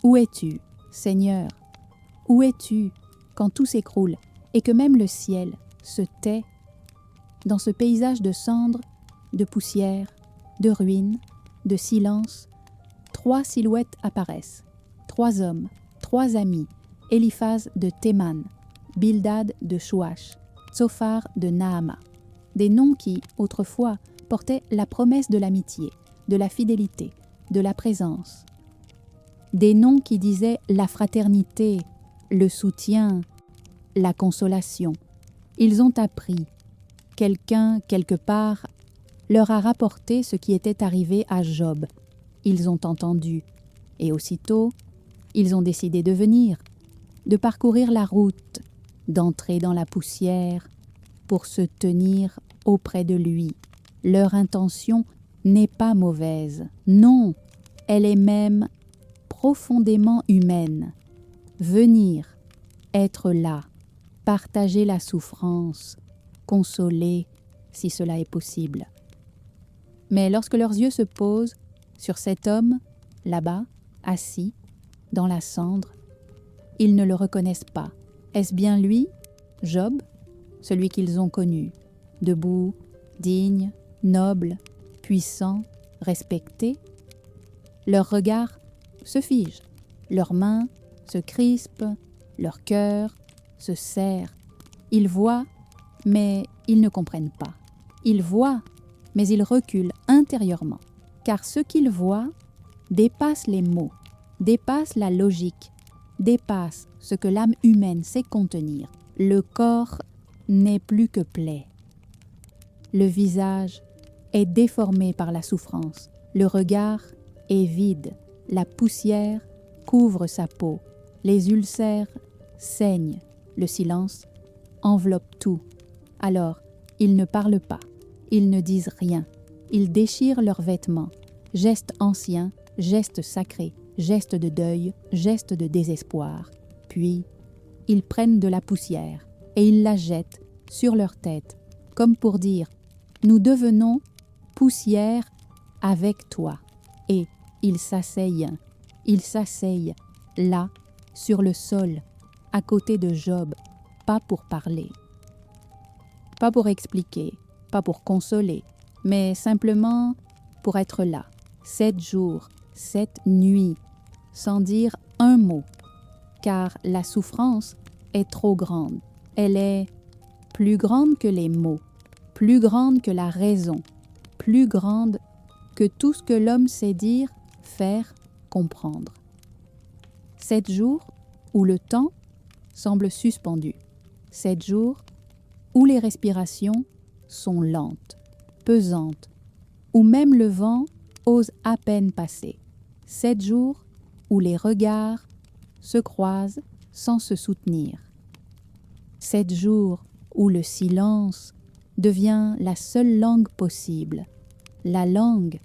Où es-tu, Seigneur? Où es-tu quand tout s'écroule et que même le ciel se tait? Dans ce paysage de cendres, de poussière, de ruines, de silence, 3 silhouettes apparaissent, 3 hommes, 3 amis, Éliphaz de Théman, Bildad de Chouach, Tsophar de Naama. Des noms qui, autrefois, portaient la promesse de l'amitié, de la fidélité, de la présence. Des noms qui disaient la fraternité, le soutien, la consolation. Ils ont appris. Quelqu'un, quelque part, leur a rapporté ce qui était arrivé à Job. Ils ont entendu. Et aussitôt, ils ont décidé de venir, de parcourir la route, d'entrer dans la poussière pour se tenir auprès de lui. Leur intention n'est pas mauvaise. Non, elle est même profondément humaine. Venir, être là, partager la souffrance, consoler si cela est possible. Mais lorsque leurs yeux se posent sur cet homme, là-bas, assis, dans la cendre, ils ne le reconnaissent pas. Est-ce bien lui, Job, celui qu'ils ont connu, debout, digne, noble, puissant, respecté? Leur regard se fige, leurs mains se crispent, leur cœur se serre. Ils voient, mais ils ne comprennent pas. Ils voient, mais ils reculent intérieurement, car ce qu'ils voient dépasse les mots, dépasse la logique, dépasse ce que l'âme humaine sait contenir. Le corps n'est plus que plaie. Le visage est déformé par la souffrance. Le regard est vide. La poussière couvre sa peau. Les ulcères saignent. Le silence enveloppe tout. Alors, ils ne parlent pas. Ils ne disent rien. Ils déchirent leurs vêtements. Gestes anciens, gestes sacrés, gestes de deuil, gestes de désespoir. Puis, ils prennent de la poussière et ils la jettent sur leur tête, comme pour dire « Nous devenons poussière avec toi ». Et ils s'asseyent là, sur le sol, à côté de Job, pas pour parler, pas pour expliquer, pas pour consoler, mais simplement pour être là, 7 jours, 7 nuits, sans dire un mot, car la souffrance est trop grande. Elle est plus grande que les mots, plus grande que la raison, plus grande que tout ce que l'homme sait dire, faire, comprendre. 7 jours où le temps semble suspendu. 7 jours où les respirations sont lentes, pesantes, où même le vent ose à peine passer. 7 jours où les regards se croisent sans se soutenir. 7 jours où le silence devient la seule langue possible, la langue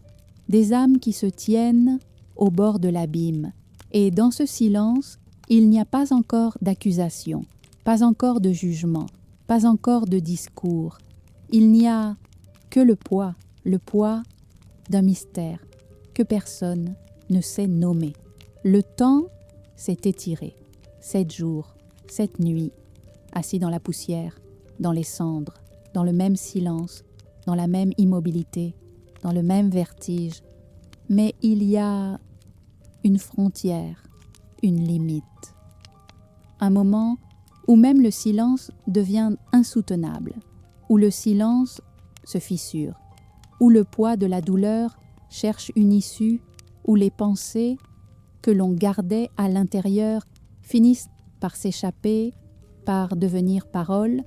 des âmes qui se tiennent au bord de l'abîme. Et dans ce silence, il n'y a pas encore d'accusation, pas encore de jugement, pas encore de discours. Il n'y a que le poids d'un mystère que personne ne sait nommer. Le temps s'est étiré, 7 jours, 7 nuits, assis dans la poussière, dans les cendres, dans le même silence, dans la même immobilité, dans le même vertige. Mais il y a une frontière, une limite. Un moment où même le silence devient insoutenable, où le silence se fissure, où le poids de la douleur cherche une issue, où les pensées que l'on gardait à l'intérieur finissent par s'échapper, par devenir paroles,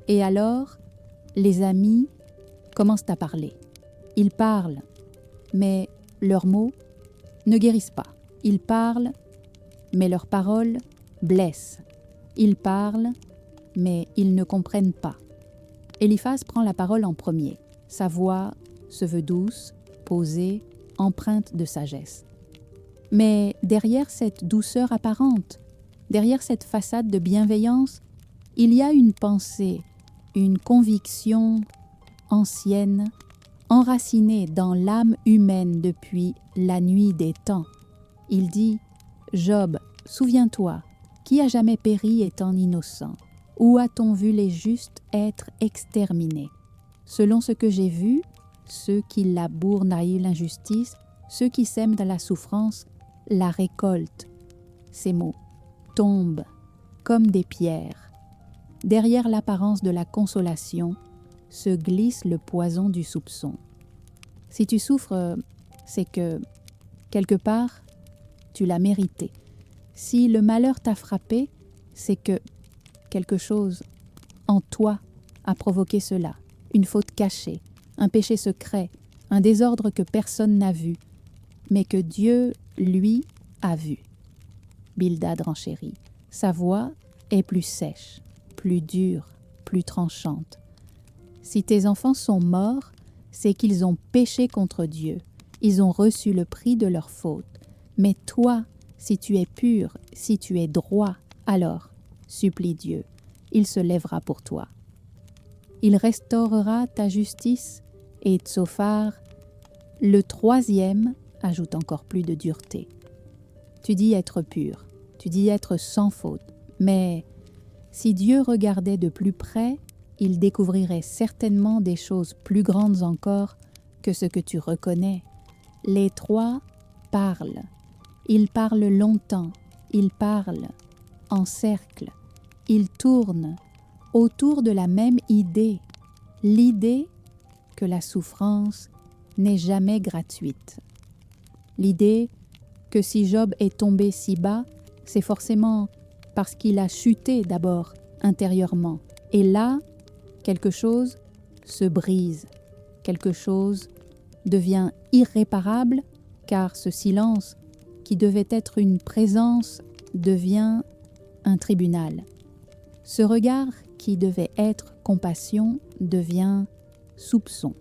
et alors les amis commencent à parler. Ils parlent, mais leurs mots ne guérissent pas. Ils parlent, mais leurs paroles blessent. Ils parlent, mais ils ne comprennent pas. Eliphaz prend la parole en premier. Sa voix se veut douce, posée, empreinte de sagesse. Mais derrière cette douceur apparente, derrière cette façade de bienveillance, il y a une pensée, une conviction ancienne, enracinée dans l'âme humaine depuis la nuit des temps. Il dit « Job, souviens-toi, qui a jamais péri étant innocent? Où a-t-on vu les justes être exterminés? Selon ce que j'ai vu, ceux qui labourent naillent l'injustice, ceux qui sèment dans la souffrance, la récoltent. » Ces mots tombent comme des pierres. Derrière l'apparence de la consolation se glisse le poison du soupçon. Si tu souffres, c'est que, quelque part, tu l'as mérité. Si le malheur t'a frappé, c'est que quelque chose en toi a provoqué cela, une faute cachée, un péché secret, un désordre que personne n'a vu, mais que Dieu, lui, a vu. Bildad renchérit. Sa voix est plus sèche, plus dure, plus tranchante. Si tes enfants sont morts, c'est qu'ils ont péché contre Dieu. Ils ont reçu le prix de leur faute. Mais toi, si tu es pur, si tu es droit, alors, supplie Dieu, il se lèvera pour toi. Il restaurera ta justice et Tsophar, le troisième, ajoute encore plus de dureté. Tu dis être pur, tu dis être sans faute, mais si Dieu regardait de plus près, il découvrirait certainement des choses plus grandes encore que ce que tu reconnais. Les trois parlent. Ils parlent longtemps, ils parlent en cercle, ils tournent autour de la même idée, l'idée que la souffrance n'est jamais gratuite. L'idée que si Job est tombé si bas, c'est forcément parce qu'il a chuté d'abord intérieurement. Et là, quelque chose se brise, quelque chose devient irréparable, car ce silence, qui devait être une présence, devient un tribunal. Ce regard qui devait être compassion devient soupçon.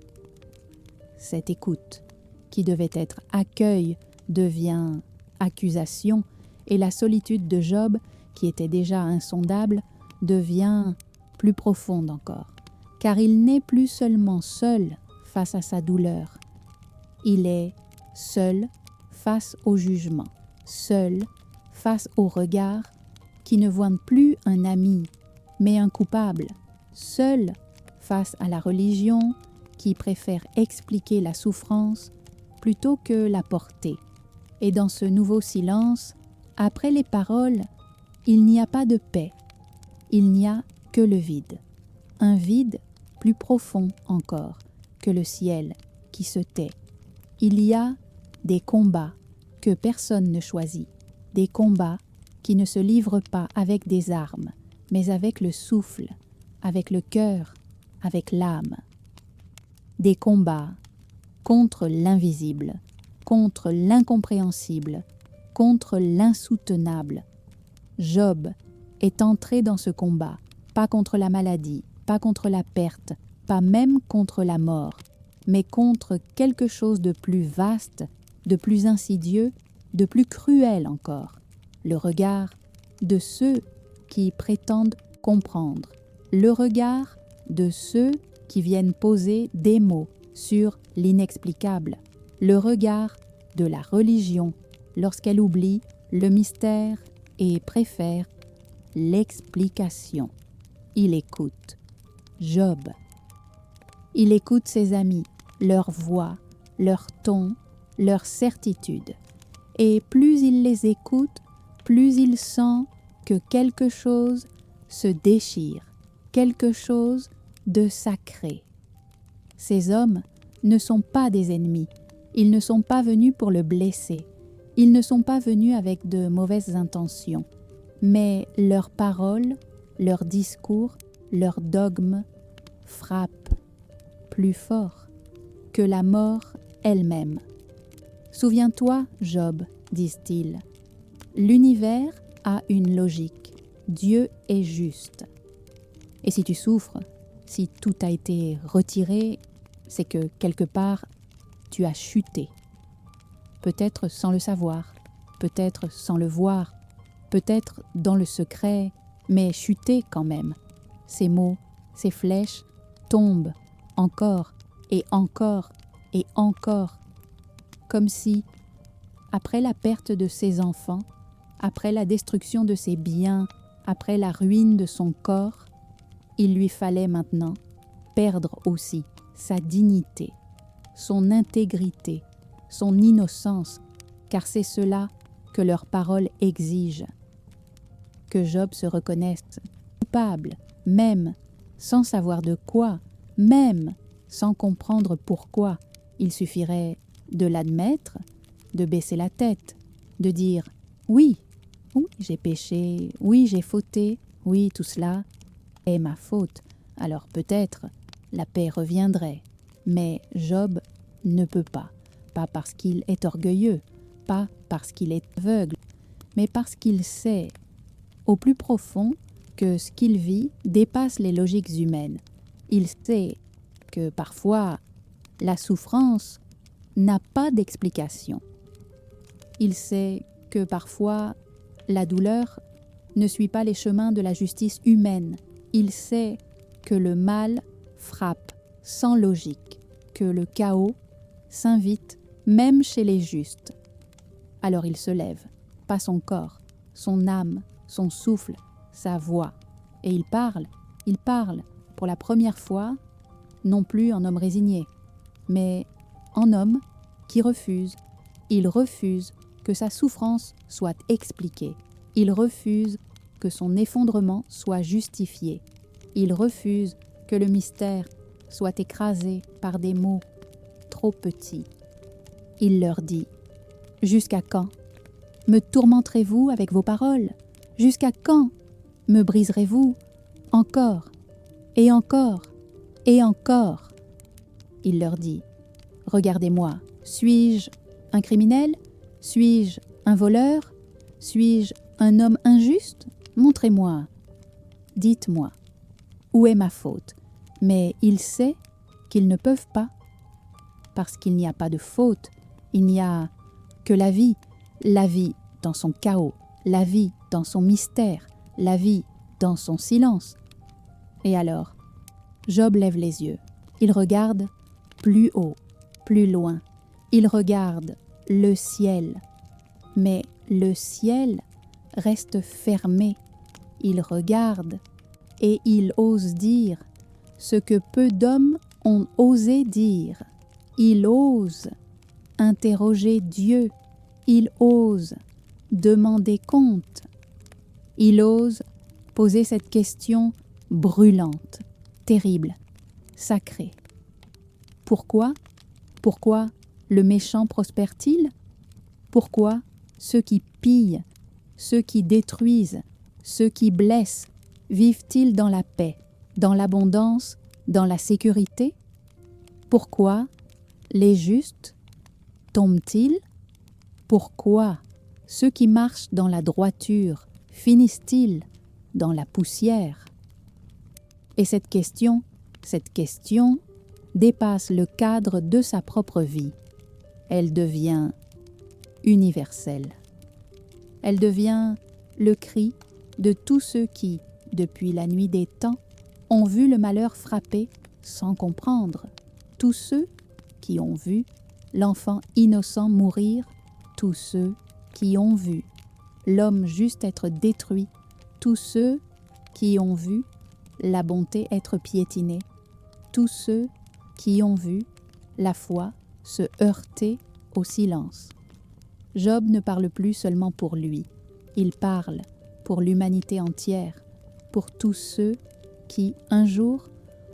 Cette écoute qui devait être accueil devient accusation, et la solitude de Job, qui était déjà insondable, devient plus profonde encore, car il n'est plus seulement seul face à sa douleur, il est seul face au jugement, seul face au regard qui ne voit plus un ami, mais un coupable, seul face à la religion qui préfère expliquer la souffrance plutôt que la porter. Et dans ce nouveau silence, après les paroles, il n'y a pas de paix, il n'y a que le vide, un vide plus profond encore que le ciel qui se tait. Il y a des combats que personne ne choisit, des combats qui ne se livrent pas avec des armes, mais avec le souffle, avec le cœur, avec l'âme. Des combats contre l'invisible, contre l'incompréhensible, contre l'insoutenable. Job est entré dans ce combat, pas contre la maladie, pas contre la perte, pas même contre la mort, mais contre quelque chose de plus vaste, de plus insidieux, de plus cruel encore, le regard de ceux qui prétendent comprendre, le regard de ceux qui viennent poser des mots sur l'inexplicable, le regard de la religion lorsqu'elle oublie le mystère et préfère l'explication. Il écoute Job. Il écoute ses amis, leur voix, leur ton, leur certitude. Et plus il les écoute, plus il sent que quelque chose se déchire, quelque chose de sacré. Ces hommes ne sont pas des ennemis, ils ne sont pas venus pour le blesser, ils ne sont pas venus avec de mauvaises intentions, mais leurs paroles, leurs discours, leurs dogmes frappent plus fort que la mort elle-même. Souviens-toi, Job, disent-ils, l'univers a une logique, Dieu est juste. Et si tu souffres, si tout a été retiré, c'est que quelque part, tu as chuté. Peut-être sans le savoir, peut-être sans le voir, peut-être dans le secret, mais chuté quand même. Ces mots, ces flèches tombent encore et encore et encore, comme si, après la perte de ses enfants, après la destruction de ses biens, après la ruine de son corps, il lui fallait maintenant perdre aussi sa dignité, son intégrité, son innocence, car c'est cela que leurs paroles exigent. Que Job se reconnaisse coupable, même sans savoir de quoi, même sans comprendre pourquoi. Il suffirait de l'admettre, de baisser la tête, de dire « oui, Oui, j'ai péché, oui, j'ai fauté, oui, tout cela est ma faute. Alors peut-être la paix reviendrait. Mais Job ne peut pas. Pas parce qu'il est orgueilleux, pas parce qu'il est aveugle, mais parce qu'il sait, au plus profond, que ce qu'il vit dépasse les logiques humaines. Il sait que parfois la souffrance n'a pas d'explication. Il sait que parfois la douleur ne suit pas les chemins de la justice humaine. Il sait que le mal frappe sans logique, que le chaos s'invite même chez les justes. Alors il se lève, pas son corps, son âme, son souffle, sa voix, et il parle, pour la première fois, non plus en homme résigné, mais en homme qui refuse. Il refuse que sa souffrance soit expliquée. Il refuse que son effondrement soit justifié. Il refuse que le mystère soit écrasé par des mots trop petits. Il leur dit : « Jusqu'à quand me tourmenterez-vous avec vos paroles ? Jusqu'à quand me briserez-vous encore et encore et encore ?» Il leur dit : « Regardez-moi, suis-je un criminel ? Suis-je un voleur ? Suis-je un homme injuste ? Montrez-moi, dites-moi, où est ma faute ? » Mais il sait qu'ils ne peuvent pas, parce qu'il n'y a pas de faute, il n'y a que la vie dans son chaos, la vie dans son mystère, la vie dans son silence. Et alors, Job lève les yeux, il regarde plus haut, plus loin, il regarde le ciel, mais le ciel reste fermé. Il regarde et il ose dire ce que peu d'hommes ont osé dire. Il ose interroger Dieu, il ose demander compte, il ose poser cette question brûlante, terrible, sacrée. Pourquoi le méchant prospère-t-il ? Pourquoi ceux qui pillent, ceux qui détruisent, ceux qui blessent, vivent-ils dans la paix, dans l'abondance, dans la sécurité ? Pourquoi les justes tombent-ils ? Pourquoi ceux qui marchent dans la droiture finissent-ils dans la poussière ? Et cette question dépasse le cadre de sa propre vie. Elle devient universelle. Elle devient le cri de tous ceux qui, depuis la nuit des temps, ont vu le malheur frapper sans comprendre. Tous ceux qui ont vu l'enfant innocent mourir, tous ceux qui ont vu l'homme juste être détruit, tous ceux qui ont vu la bonté être piétinée, tous ceux qui ont vu la foi se heurter au silence. Job ne parle plus seulement pour lui, il parle pour l'humanité entière, pour tous ceux qui, un jour,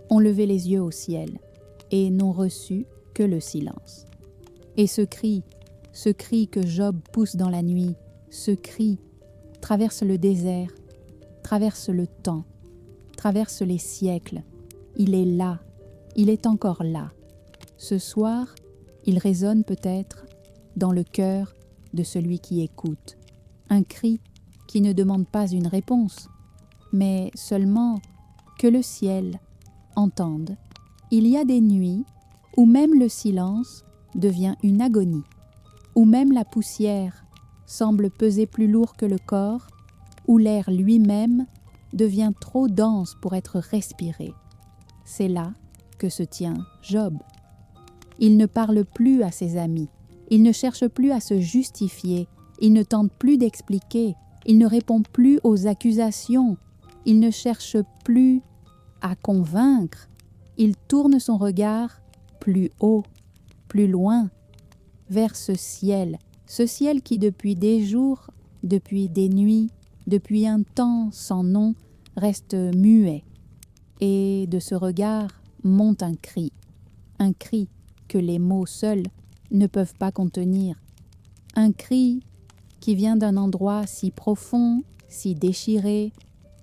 ont levé les yeux au ciel et n'ont reçu que le silence. Et ce cri que Job pousse dans la nuit, ce cri traverse le désert, traverse le temps, traverse les siècles. Il est là, il est encore là. Ce soir, il résonne peut-être dans le cœur de celui qui écoute. Un cri qui ne demande pas une réponse, mais seulement que le ciel entende. Il y a des nuits où même le silence devient une agonie, où même la poussière semble peser plus lourd que le corps, où l'air lui-même devient trop dense pour être respiré. C'est là que se tient Job. Il ne parle plus à ses amis, il ne cherche plus à se justifier, il ne tente plus d'expliquer, il ne répond plus aux accusations, il ne cherche plus à convaincre, il tourne son regard plus haut, plus loin, vers ce ciel qui depuis des jours, depuis des nuits, depuis un temps sans nom, reste muet. Et de ce regard monte un cri que les mots seuls ne peuvent pas contenir, un cri qui vient d'un endroit si profond, si déchiré,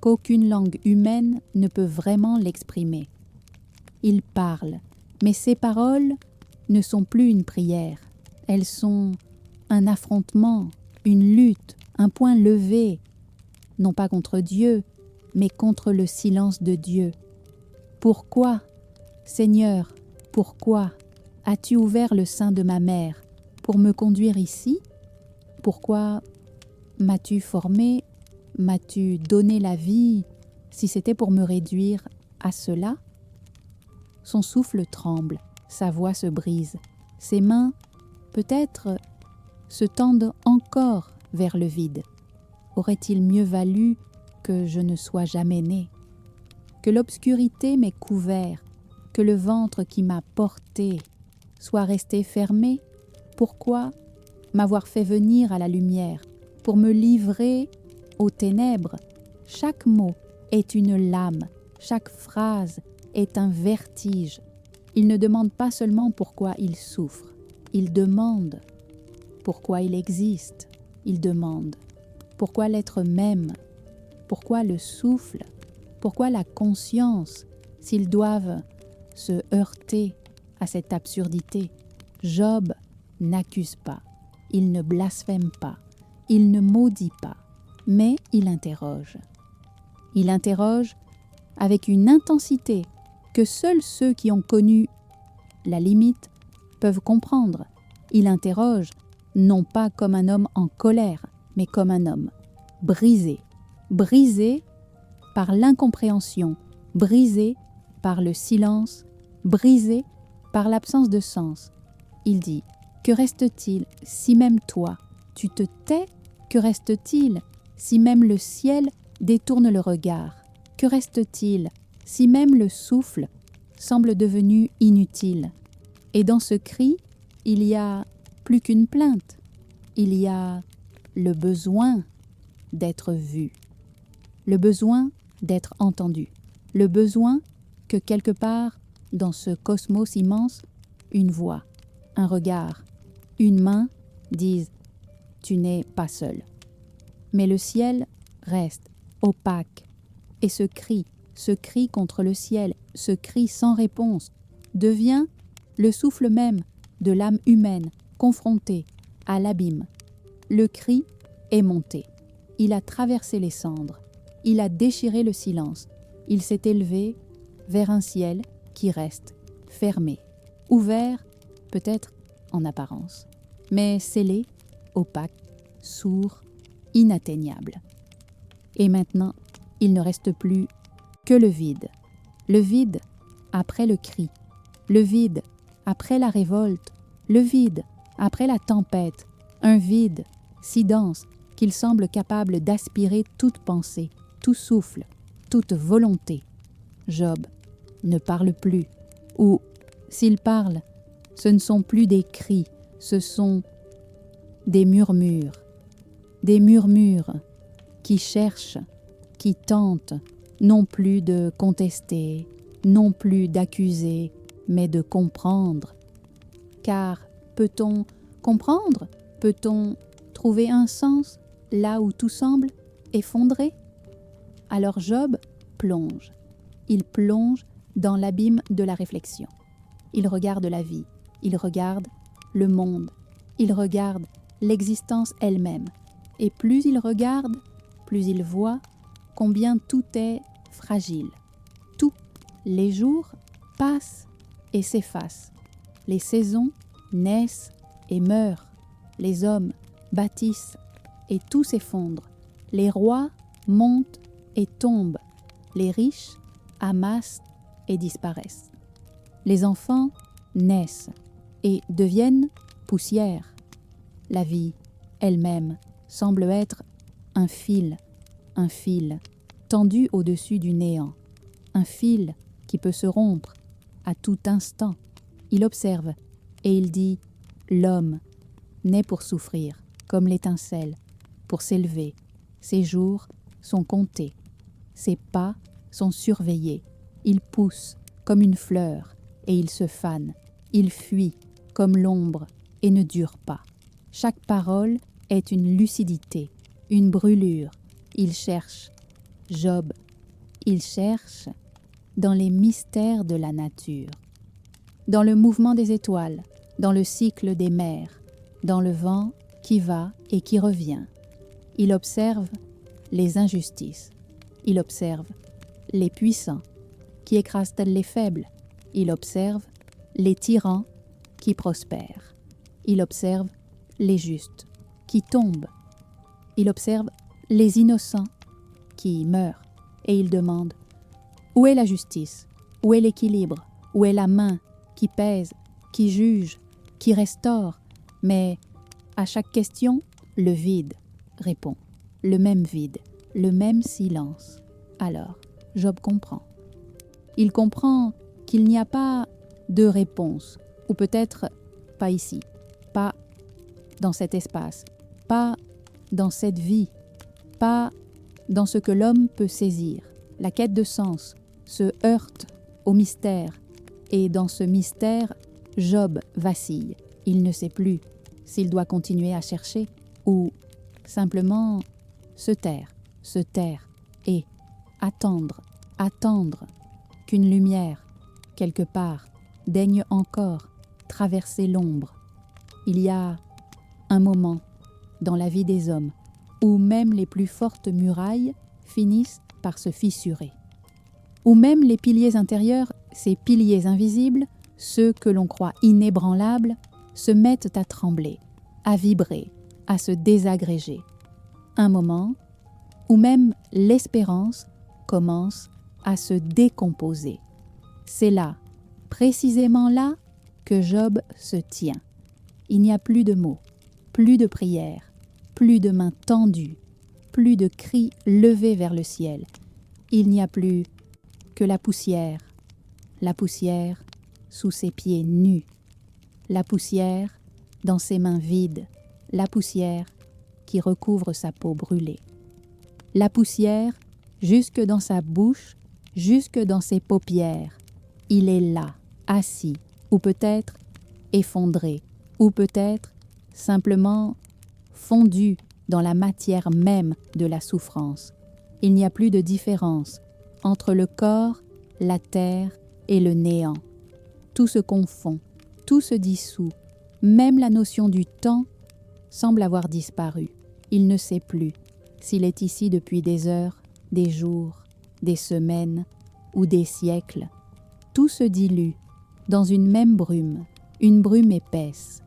qu'aucune langue humaine ne peut vraiment l'exprimer. Il parle, mais ces paroles ne sont plus une prière. Elles sont un affrontement, une lutte, un point levé, non pas contre Dieu, mais contre le silence de Dieu. Pourquoi, Seigneur, pourquoi as-tu ouvert le sein de ma mère pour me conduire ici? Pourquoi m'as-tu formé, m'as-tu donné la vie, si c'était pour me réduire à cela? Son souffle tremble, sa voix se brise, ses mains, peut-être, se tendent encore vers le vide. Aurait-il mieux valu que je ne sois jamais né, que l'obscurité m'ait couvert, que le ventre qui m'a porté soit resté fermé? Pourquoi m'avoir fait venir à la lumière pour me livrer aux ténèbres? Chaque mot est une lame, chaque phrase est un vertige. Il ne demande pas seulement pourquoi il souffre, il demande pourquoi il existe, il demande pourquoi l'être même, pourquoi le souffle, pourquoi la conscience, s'ils doivent se heurter à cette absurdité. Job n'accuse pas, il ne blasphème pas, il ne maudit pas, mais il interroge. Il interroge avec une intensité que seuls ceux qui ont connu la limite peuvent comprendre. Il interroge non pas comme un homme en colère, mais comme un homme brisé, brisé par l'incompréhension, brisé par le silence, brisé par l'absence de sens. Il dit: que reste-t-il si même toi, tu te tais? Que reste-t-il si même le ciel détourne le regard? Que reste-t-il si même le souffle semble devenu inutile? Et dans ce cri, il y a plus qu'une plainte, il y a le besoin d'être vu, le besoin d'être entendu, le besoin que quelque part dans ce cosmos immense, une voix, un regard, une main disent: tu n'es pas seul. Mais le ciel reste opaque, et ce cri contre le ciel, ce cri sans réponse, devient le souffle même de l'âme humaine confrontée à l'abîme. Le cri est monté, il a traversé les cendres, il a déchiré le silence, il s'est élevé vers un ciel qui reste fermé, ouvert peut-être en apparence, mais scellé, opaque, sourd, inatteignable. Et maintenant, il ne reste plus que le vide après le cri, le vide après la révolte, le vide après la tempête, un vide si dense qu'il semble capable d'aspirer toute pensée, tout souffle, toute volonté. Job ne parle plus, ou, s'il parle, ce ne sont plus des cris, ce sont des murmures qui cherchent, qui tentent non plus de contester, non plus d'accuser, mais de comprendre. Car peut-on comprendre? Peut-on trouver un sens là où tout semble effondré? Alors Job plonge. Il plonge dans l'abîme de la réflexion. Il regarde la vie, il regarde le monde, il regarde l'existence elle-même. Et plus il regarde, plus il voit combien tout est fragile. Tout, les jours passent et s'effacent. Les saisons naissent et meurent. Les hommes bâtissent et tout s'effondre. Les rois montent et tombent. Les riches amassent et disparaissent. Les enfants naissent et deviennent poussière. La vie elle-même semble être un fil tendu au-dessus du néant, un fil qui peut se rompre à tout instant. Il observe et il dit: l'homme naît pour souffrir, comme l'étincelle, pour s'élever. Ses jours sont comptés, ses pas sont surveillés. Il pousse comme une fleur et il se fane. Il fuit comme l'ombre et ne dure pas. Chaque parole est une lucidité, une brûlure. Il cherche, Job, il cherche dans les mystères de la nature, dans le mouvement des étoiles, dans le cycle des mers, dans le vent qui va et qui revient. Il observe les injustices, il observe les puissants qui écrasent les faibles, il observe les tyrans qui prospèrent, il observe les justes qui tombent, il observe les innocents qui meurent et il demande où est la justice, où est l'équilibre, où est la main qui pèse, qui juge, qui restaure, mais à chaque question, le vide répond, le même vide, le même silence. Alors, Job comprend. Il comprend qu'il n'y a pas de réponse, ou peut-être pas ici, pas dans cet espace, pas dans cette vie, pas dans ce que l'homme peut saisir. La quête de sens se heurte au mystère, et dans ce mystère, Job vacille. Il ne sait plus s'il doit continuer à chercher ou simplement se taire et attendre qu'une lumière, quelque part, daigne encore traverser l'ombre. Il y a un moment dans la vie des hommes où même les plus fortes murailles finissent par se fissurer, où même les piliers intérieurs, ces piliers invisibles, ceux que l'on croit inébranlables, se mettent à trembler, à vibrer, à se désagréger. Un moment où même l'espérance commence à se décomposer. C'est là, précisément là, que Job se tient. Il n'y a plus de mots, plus de prières, plus de mains tendues, plus de cris levés vers le ciel. Il n'y a plus que la poussière sous ses pieds nus, la poussière dans ses mains vides, la poussière qui recouvre sa peau brûlée, la poussière jusque dans sa bouche, jusque dans ses paupières. Il est là, assis, ou peut-être effondré, ou peut-être simplement fondu dans la matière même de la souffrance. Il n'y a plus de différence entre le corps, la terre et le néant. Tout se confond, tout se dissout, même la notion du temps semble avoir disparu. Il ne sait plus s'il est ici depuis des heures, des jours, des semaines ou des siècles. Tout se dilue dans une même brume, une brume épaisse.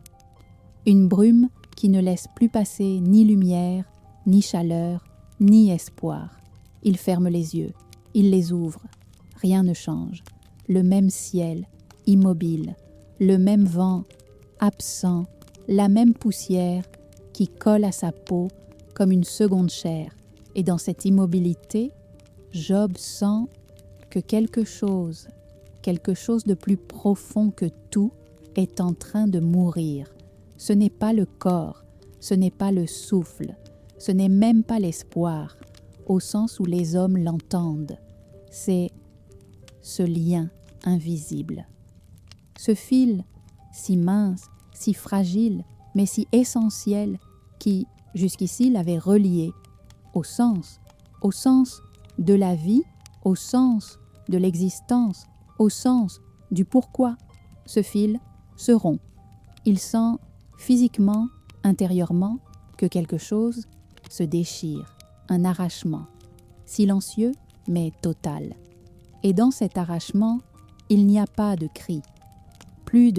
Une brume qui ne laisse plus passer ni lumière, ni chaleur, ni espoir. Il ferme les yeux, il les ouvre. Rien ne change. Le même ciel, immobile, le même vent, absent, la même poussière qui colle à sa peau comme une seconde chair. Et dans cette immobilité, Job sent que quelque chose de plus profond que tout est en train de mourir. Ce n'est pas le corps, ce n'est pas le souffle, ce n'est même pas l'espoir, au sens où les hommes l'entendent. C'est ce lien invisible. Ce fil si mince, si fragile, mais si essentiel qui, jusqu'ici, l'avait relié au sens de la vie, au sens de l'existence, au sens du pourquoi. Ce fil se rompt. Il sent physiquement, intérieurement, que quelque chose se déchire, un arrachement, silencieux mais total. Et dans cet arrachement, il n'y a pas de cri, plus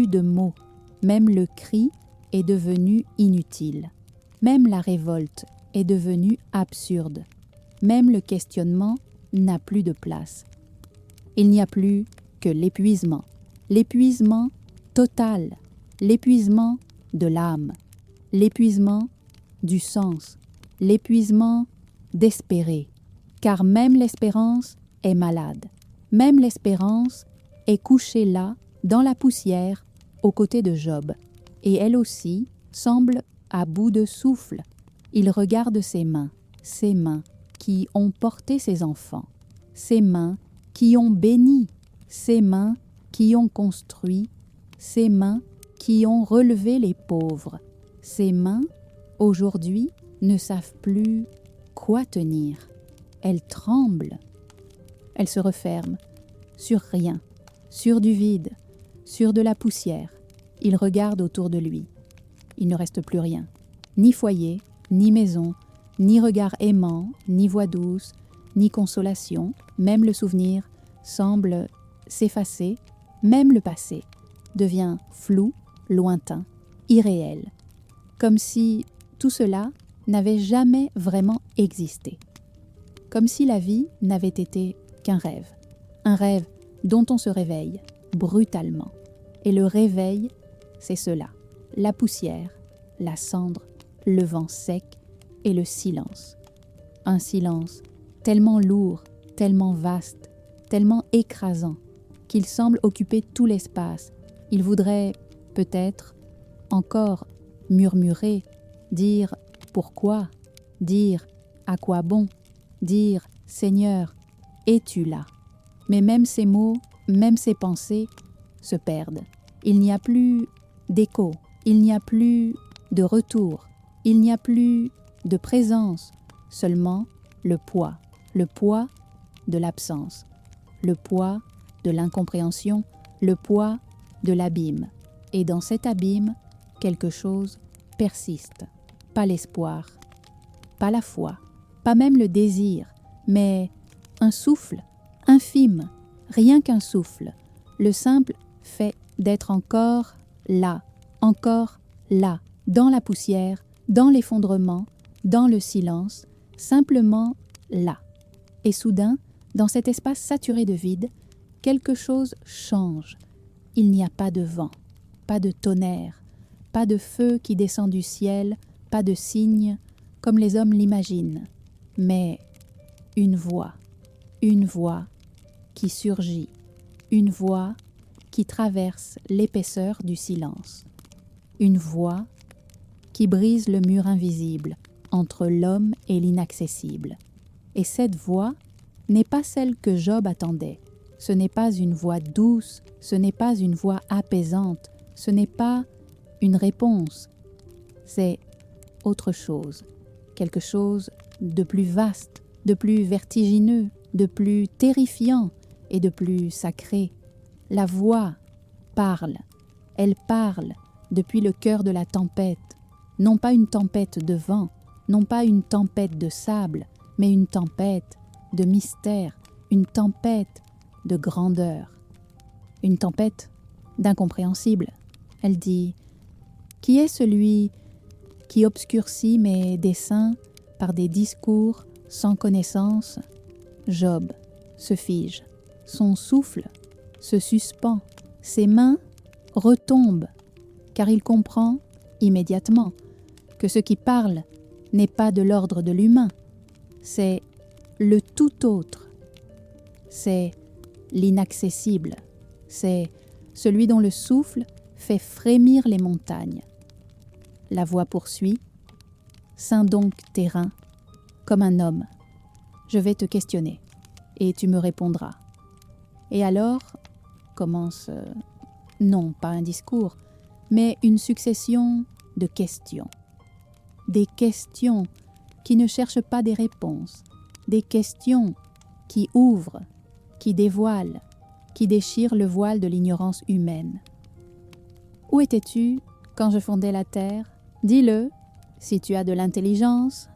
de mots. Même le cri est devenu inutile. Même la révolte est devenue absurde. Même le questionnement n'a plus de place. Il n'y a plus que l'épuisement total, l'épuisement de l'âme, l'épuisement du sens, l'épuisement d'espérer. Car même l'espérance est malade. Même l'espérance est couchée là, dans la poussière, aux côtés de Job. Et elle aussi semble à bout de souffle. Il regarde ses mains qui ont porté ses enfants, ses mains qui ont béni, ses mains qui ont construit, ses mains qui ont relevé les pauvres, Ses mains, aujourd'hui, ne savent plus quoi tenir. Elles tremblent. Elles se referment sur rien, sur du vide, sur de la poussière. Il regarde autour de lui. Il ne reste plus rien. Ni foyer, ni maison, ni regard aimant, ni voix douce, ni consolation. Même le souvenir semble s'effacer. Même le passé devient flou, lointain, irréel. Comme si tout cela n'avait jamais vraiment existé. Comme si la vie n'avait été qu'un rêve. Un rêve dont on se réveille brutalement. Et le réveil, c'est cela. La poussière, la cendre, le vent sec et le silence. Un silence tellement lourd, tellement vaste, tellement écrasant, qu'il semble occuper tout l'espace. Il voudrait, peut-être, encore murmurer, dire pourquoi, dire à quoi bon, dire Seigneur, es-tu là? Mais même ces mots, même ces pensées se perdent. Il n'y a plus d'écho, il n'y a plus de retour, il n'y a plus de présence, seulement le poids de l'absence, le poids de l'incompréhension, le poids de l'abîme. Et dans cet abîme, quelque chose persiste. Pas l'espoir, pas la foi, pas même le désir, mais un souffle infime, rien qu'un souffle. Le simple fait d'être encore là, dans la poussière, dans l'effondrement, dans le silence, simplement là. Et soudain, dans cet espace saturé de vide, quelque chose change. Il n'y a pas de vent, pas de tonnerre, pas de feu qui descend du ciel, pas de cygne, comme les hommes l'imaginent, mais une voix qui surgit, une voix qui traverse l'épaisseur du silence, une voix qui brise le mur invisible entre l'homme et l'inaccessible. Et cette voix n'est pas celle que Job attendait. Ce n'est pas une voix douce, ce n'est pas une voix apaisante, ce n'est pas une réponse. C'est autre chose, quelque chose de plus vaste, de plus vertigineux, de plus terrifiant et de plus sacré. La voix parle, elle parle depuis le cœur de la tempête, non pas une tempête de vent, non pas une tempête de sable, mais une tempête de mystère, une tempête de grandeur, une tempête d'incompréhensible. Elle dit « Qui est celui qui obscurcit mes desseins par des discours sans connaissance ?» Job se fige, son souffle se suspend, ses mains retombent, car il comprend immédiatement que ce qui parle n'est pas de l'ordre de l'humain, c'est le tout autre, c'est l'inaccessible, c'est celui dont le souffle fait frémir les montagnes. La voix poursuit, « Ceins donc tes reins, comme un homme. Je vais te questionner, et tu me répondras. » Et alors commence, non pas un discours, mais une succession de questions. Des questions qui ne cherchent pas des réponses, des questions qui ouvrent, qui dévoilent, qui déchirent le voile de l'ignorance humaine. Où étais-tu quand je fondais la terre? Dis-le, si tu as de l'intelligence.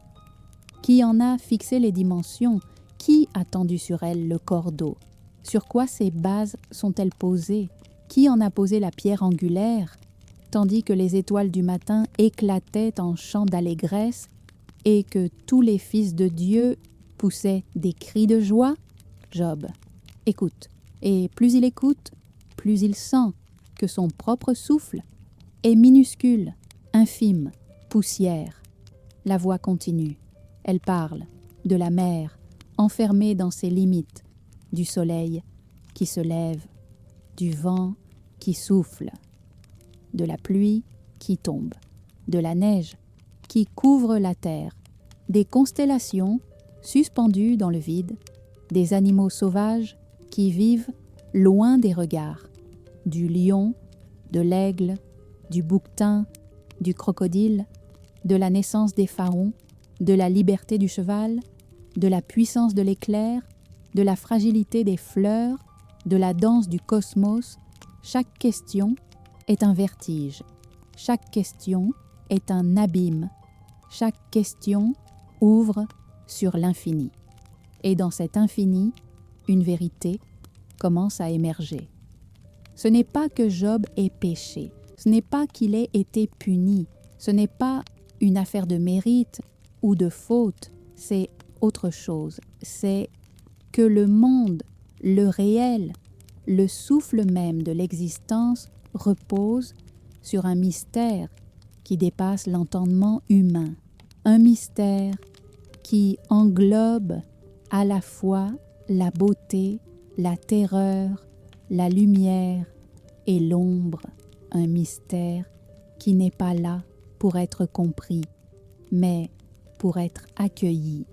Qui en a fixé les dimensions? Qui a tendu sur elles le cordeau? Sur quoi ces bases sont-elles posées? Qui en a posé la pierre angulaire, tandis que les étoiles du matin éclataient en chants d'allégresse et que tous les fils de Dieu poussaient des cris de joie? Job écoute, et plus il écoute, plus il sent que son propre souffle est minuscule, infime, poussière. La voix continue, elle parle de la mer enfermée dans ses limites, du soleil qui se lève, du vent qui souffle, de la pluie qui tombe, de la neige qui couvre la terre, des constellations suspendues dans le vide, des animaux sauvages qui vivent loin des regards, du lion, de l'aigle, du bouquetin, du crocodile, de la naissance des pharaons, de la liberté du cheval, de la puissance de l'éclair, de la fragilité des fleurs, de la danse du cosmos, chaque question est un vertige, chaque question est un abîme, chaque question ouvre sur l'infini. Et dans cet infini, une vérité commence à émerger. Ce n'est pas que Job ait péché, ce n'est pas qu'il ait été puni, ce n'est pas une affaire de mérite ou de faute, c'est autre chose. C'est que le monde, le réel, le souffle même de l'existence repose sur un mystère qui dépasse l'entendement humain, un mystère qui englobe à la fois la beauté, la terreur, la lumière et l'ombre, un mystère qui n'est pas là pour être compris, mais pour être accueilli.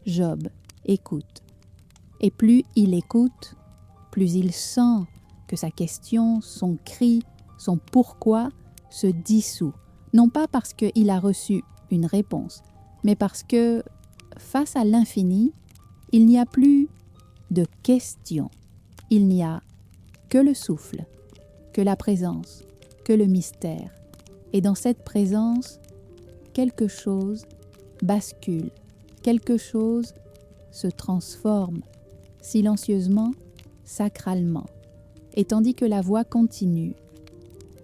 Job écoute. Et plus il écoute, plus il sent que sa question, son cri, son pourquoi se dissout. Non pas parce qu'il a reçu une réponse, mais parce que, face à l'infini, il n'y a plus de question. Il n'y a que le souffle, que la présence, que le mystère. Et dans cette présence, quelque chose bascule, quelque chose se transforme, silencieusement, sacralement. Et tandis que la voix continue,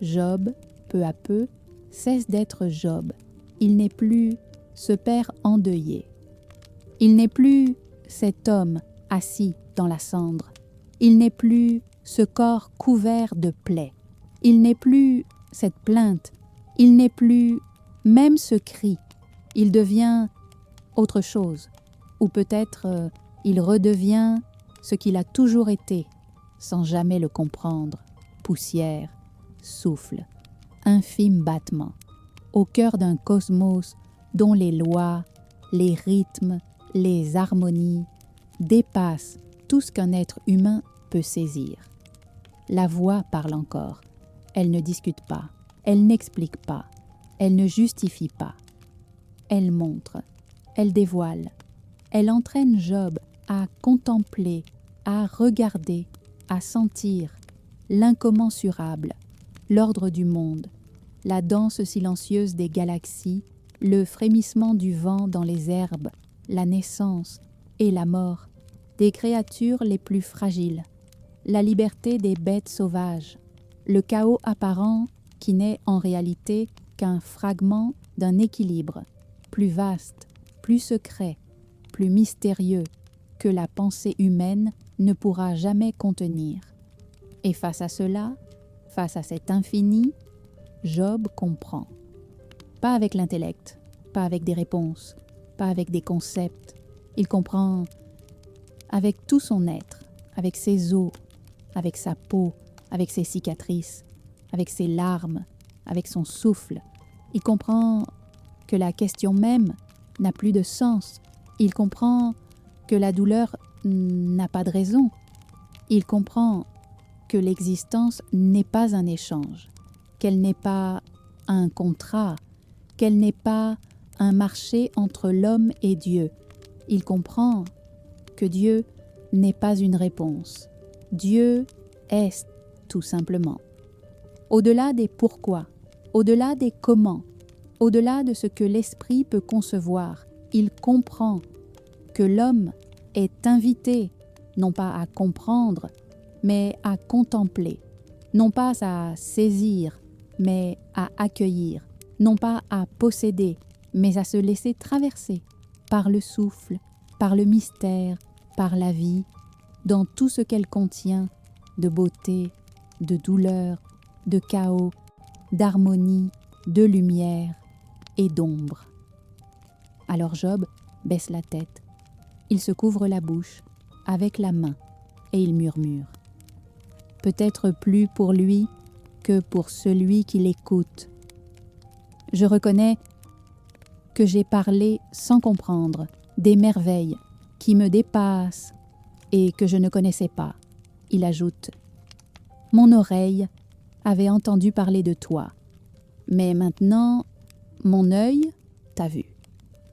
Job, peu à peu, cesse d'être Job. Il n'est plus ce père endeuillé. Il n'est plus cet homme assis dans la cendre. Il n'est plus ce corps couvert de plaies. Il n'est plus cette plainte. Il n'est plus même ce cri. Il devient autre chose. Ou peut-être il redevient ce qu'il a toujours été, sans jamais le comprendre. Poussière, souffle, infime battement, au cœur d'un cosmos dont les lois, les rythmes, les harmonies dépassent tout ce qu'un être humain peut saisir. La voix parle encore. Elle ne discute pas, elle n'explique pas, elle ne justifie pas. Elle montre, elle dévoile, elle entraîne Job à contempler, à regarder, à sentir l'incommensurable, l'ordre du monde, la danse silencieuse des galaxies, le frémissement du vent dans les herbes, la naissance et la mort des créatures les plus fragiles, la liberté des bêtes sauvages, le chaos apparent qui n'est en réalité qu'un fragment d'un équilibre plus vaste, plus secret, plus mystérieux que la pensée humaine ne pourra jamais contenir. Et face à cela, face à cet infini, Job comprend. Pas avec l'intellect, pas avec des réponses, pas avec des concepts. Il comprend avec tout son être, avec ses os, avec sa peau, avec ses cicatrices, avec ses larmes, avec son souffle. Il comprend que la question même n'a plus de sens. Il comprend que la douleur n'a pas de raison. Il comprend que l'existence n'est pas un échange, qu'elle n'est pas un contrat, qu'elle n'est pas un marché entre l'homme et Dieu. Il comprend que Dieu n'est pas une réponse. Dieu est tout simplement. Au-delà des pourquoi, au-delà des comment, au-delà de ce que l'esprit peut concevoir, il comprend que l'homme est invité non pas à comprendre, mais à contempler, non pas à saisir, mais à accueillir, non pas à posséder, mais à se laisser traverser par le souffle, par le mystère, par la vie, dans tout ce qu'elle contient de beauté, de douleur, de chaos, d'harmonie, de lumière et d'ombre. Alors Job baisse la tête, il se couvre la bouche avec la main et il murmure. Peut-être plus pour lui que pour celui qui l'écoute. Je reconnais que j'ai parlé sans comprendre des merveilles qui me dépassent et que je ne connaissais pas. Il ajoute : mon oreille avait entendu parler de toi, mais maintenant, mon œil t'a vu.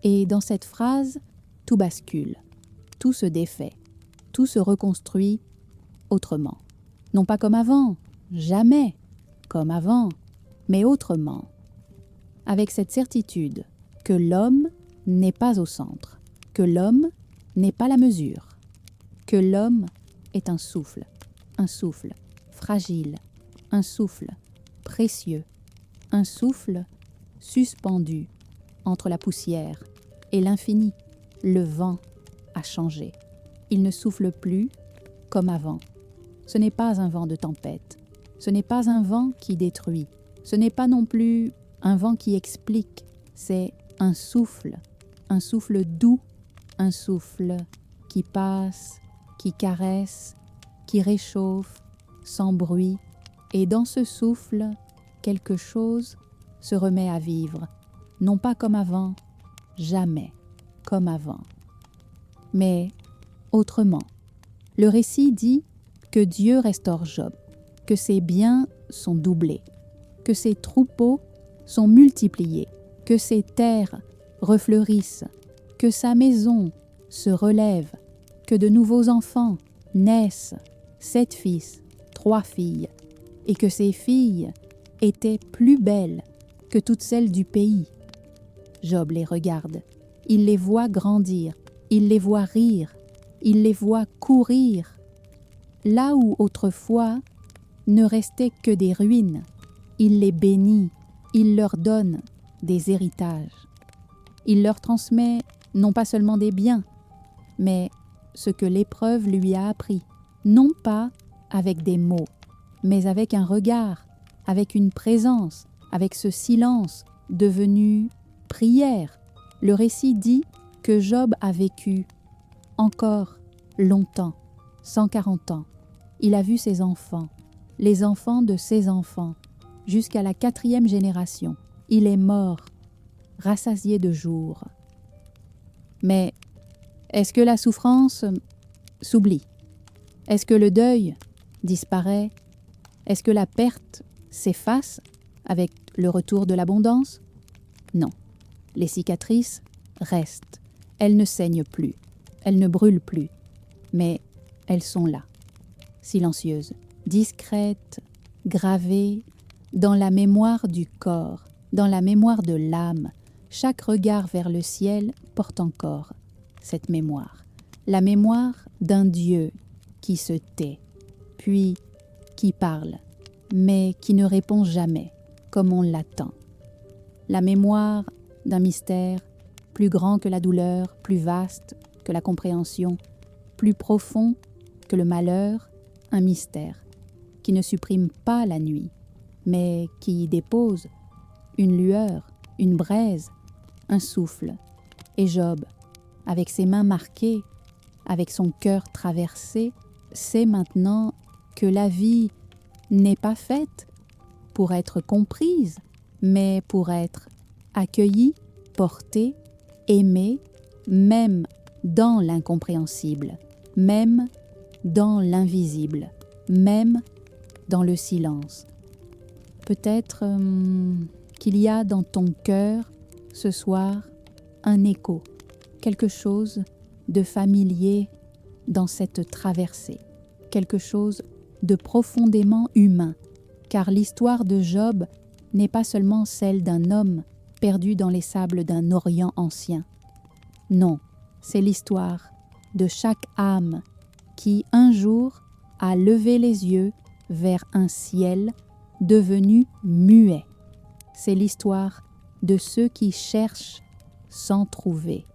Et dans cette phrase, tout bascule, tout se défait, tout se reconstruit autrement. Non pas comme avant, jamais comme avant, mais autrement. Avec cette certitude que l'homme n'est pas au centre, que l'homme n'est pas la mesure, que l'homme est un souffle fragile, un souffle précieux, un souffle suspendu entre la poussière et l'infini. Le vent a changé. Il ne souffle plus comme avant. Ce n'est pas un vent de tempête. Ce n'est pas un vent qui détruit. Ce n'est pas non plus un vent qui explique. C'est un souffle doux, un souffle qui passe, qui caresse, qui réchauffe, sans bruit. Et dans ce souffle, quelque chose se remet à vivre. Non pas comme avant, jamais comme avant, mais autrement. Le récit dit que Dieu restaure Job, que ses biens sont doublés, que ses troupeaux sont multipliés, que ses terres refleurissent, que sa maison se relève, que de nouveaux enfants naissent, 7 fils, 3 filles, et que ces filles étaient plus belles que toutes celles du pays. Job les regarde, il les voit grandir, il les voit rire, il les voit courir. Là où autrefois ne restaient que des ruines, il les bénit, il leur donne des héritages. Il leur transmet non pas seulement des biens, mais ce que l'épreuve lui a appris, non pas avec des mots, mais avec un regard, avec une présence, avec ce silence devenu prière. Le récit dit que Job a vécu encore longtemps, 140 ans. Il a vu ses enfants, les enfants de ses enfants, jusqu'à la 4e génération. Il est mort, rassasié de jours. Mais est-ce que la souffrance s'oublie? Est-ce que le deuil disparaît? Est-ce que la perte s'efface avec le retour de l'abondance? Non. Les cicatrices restent. Elles ne saignent plus. Elles ne brûlent plus. Mais elles sont là, silencieuses, discrètes, gravées dans la mémoire du corps, dans la mémoire de l'âme. Chaque regard vers le ciel porte encore cette mémoire. La mémoire d'un Dieu qui se tait, puis qui parle, mais qui ne répond jamais, comme on l'attend. La mémoire d'un mystère plus grand que la douleur, plus vaste que la compréhension, plus profond que le malheur, un mystère qui ne supprime pas la nuit, mais qui y dépose une lueur, une braise, un souffle. Et Job, avec ses mains marquées, avec son cœur traversé, sait maintenant que la vie n'est pas faite pour être comprise, mais pour être accueillie, portée, aimée, même dans l'incompréhensible, même dans l'invisible, même dans le silence. Peut-être qu'il y a dans ton cœur ce soir un écho, quelque chose de familier dans cette traversée, quelque chose de profondément humain, car l'histoire de Job n'est pas seulement celle d'un homme perdu dans les sables d'un Orient ancien. Non, c'est l'histoire de chaque âme qui, un jour, a levé les yeux vers un ciel devenu muet. C'est l'histoire de ceux qui cherchent sans trouver,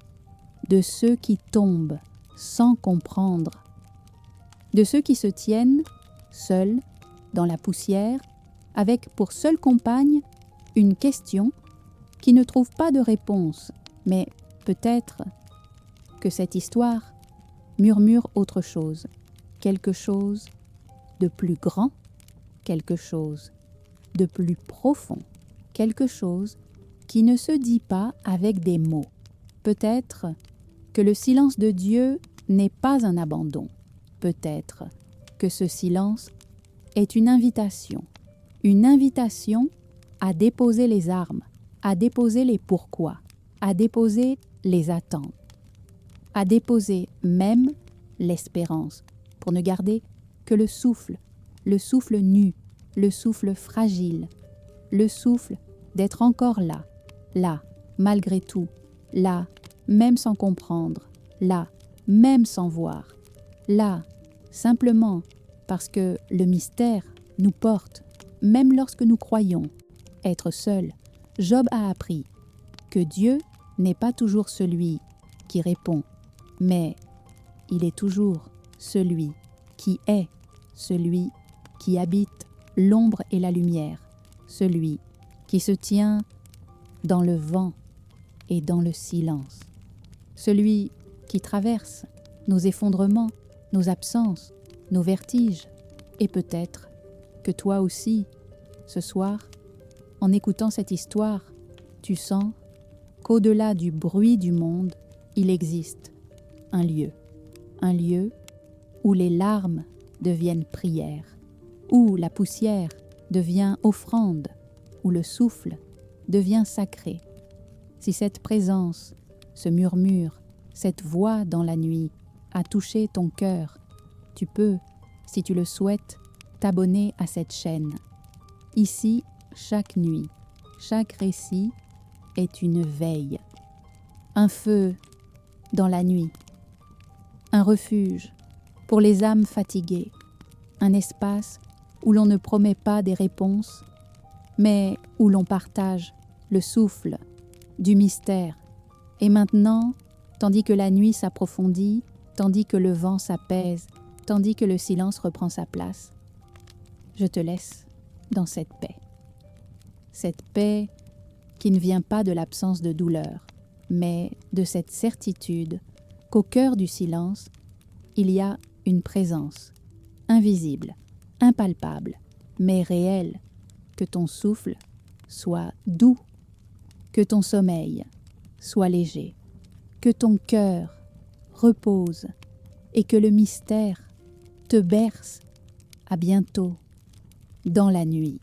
de ceux qui tombent sans comprendre, de ceux qui se tiennent seuls dans la poussière, avec pour seule compagne une question qui ne trouve pas de réponse, mais peut-être que cette histoire murmure autre chose, quelque chose de plus grand, quelque chose de plus profond, quelque chose qui ne se dit pas avec des mots. Peut-être que le silence de Dieu n'est pas un abandon. Peut-être que ce silence est une invitation à déposer les armes, à déposer les pourquoi, à déposer les attentes, à déposer même l'espérance, pour ne garder que le souffle nu, le souffle fragile, le souffle d'être encore là, là, malgré tout, là, même sans comprendre, là, même sans voir, là, simplement parce que le mystère nous porte, même lorsque nous croyons être seuls. Job a appris que Dieu n'est pas toujours celui qui répond, mais il est toujours celui qui est, celui qui habite l'ombre et la lumière, celui qui se tient dans le vent et dans le silence, celui qui traverse nos effondrements, nos absences, nos vertiges, et peut-être que toi aussi, ce soir, en écoutant cette histoire, tu sens qu'au-delà du bruit du monde, il existe un lieu où les larmes deviennent prière, où la poussière devient offrande, où le souffle devient sacré. Si cette présence, ce murmure, cette voix dans la nuit a touché ton cœur, tu peux, si tu le souhaites, t'abonner à cette chaîne. Ici, chaque nuit, chaque récit est une veille, un feu dans la nuit, un refuge pour les âmes fatiguées, un espace où l'on ne promet pas des réponses, mais où l'on partage le souffle du mystère. Et maintenant, tandis que la nuit s'approfondit, tandis que le vent s'apaise, tandis que le silence reprend sa place, je te laisse dans cette paix qui ne vient pas de l'absence de douleur, mais de cette certitude qu'au cœur du silence, il y a une présence, invisible, impalpable, mais réelle, que ton souffle soit doux, que ton sommeil soit léger, que ton cœur repose et que le mystère te berce. À bientôt dans la nuit.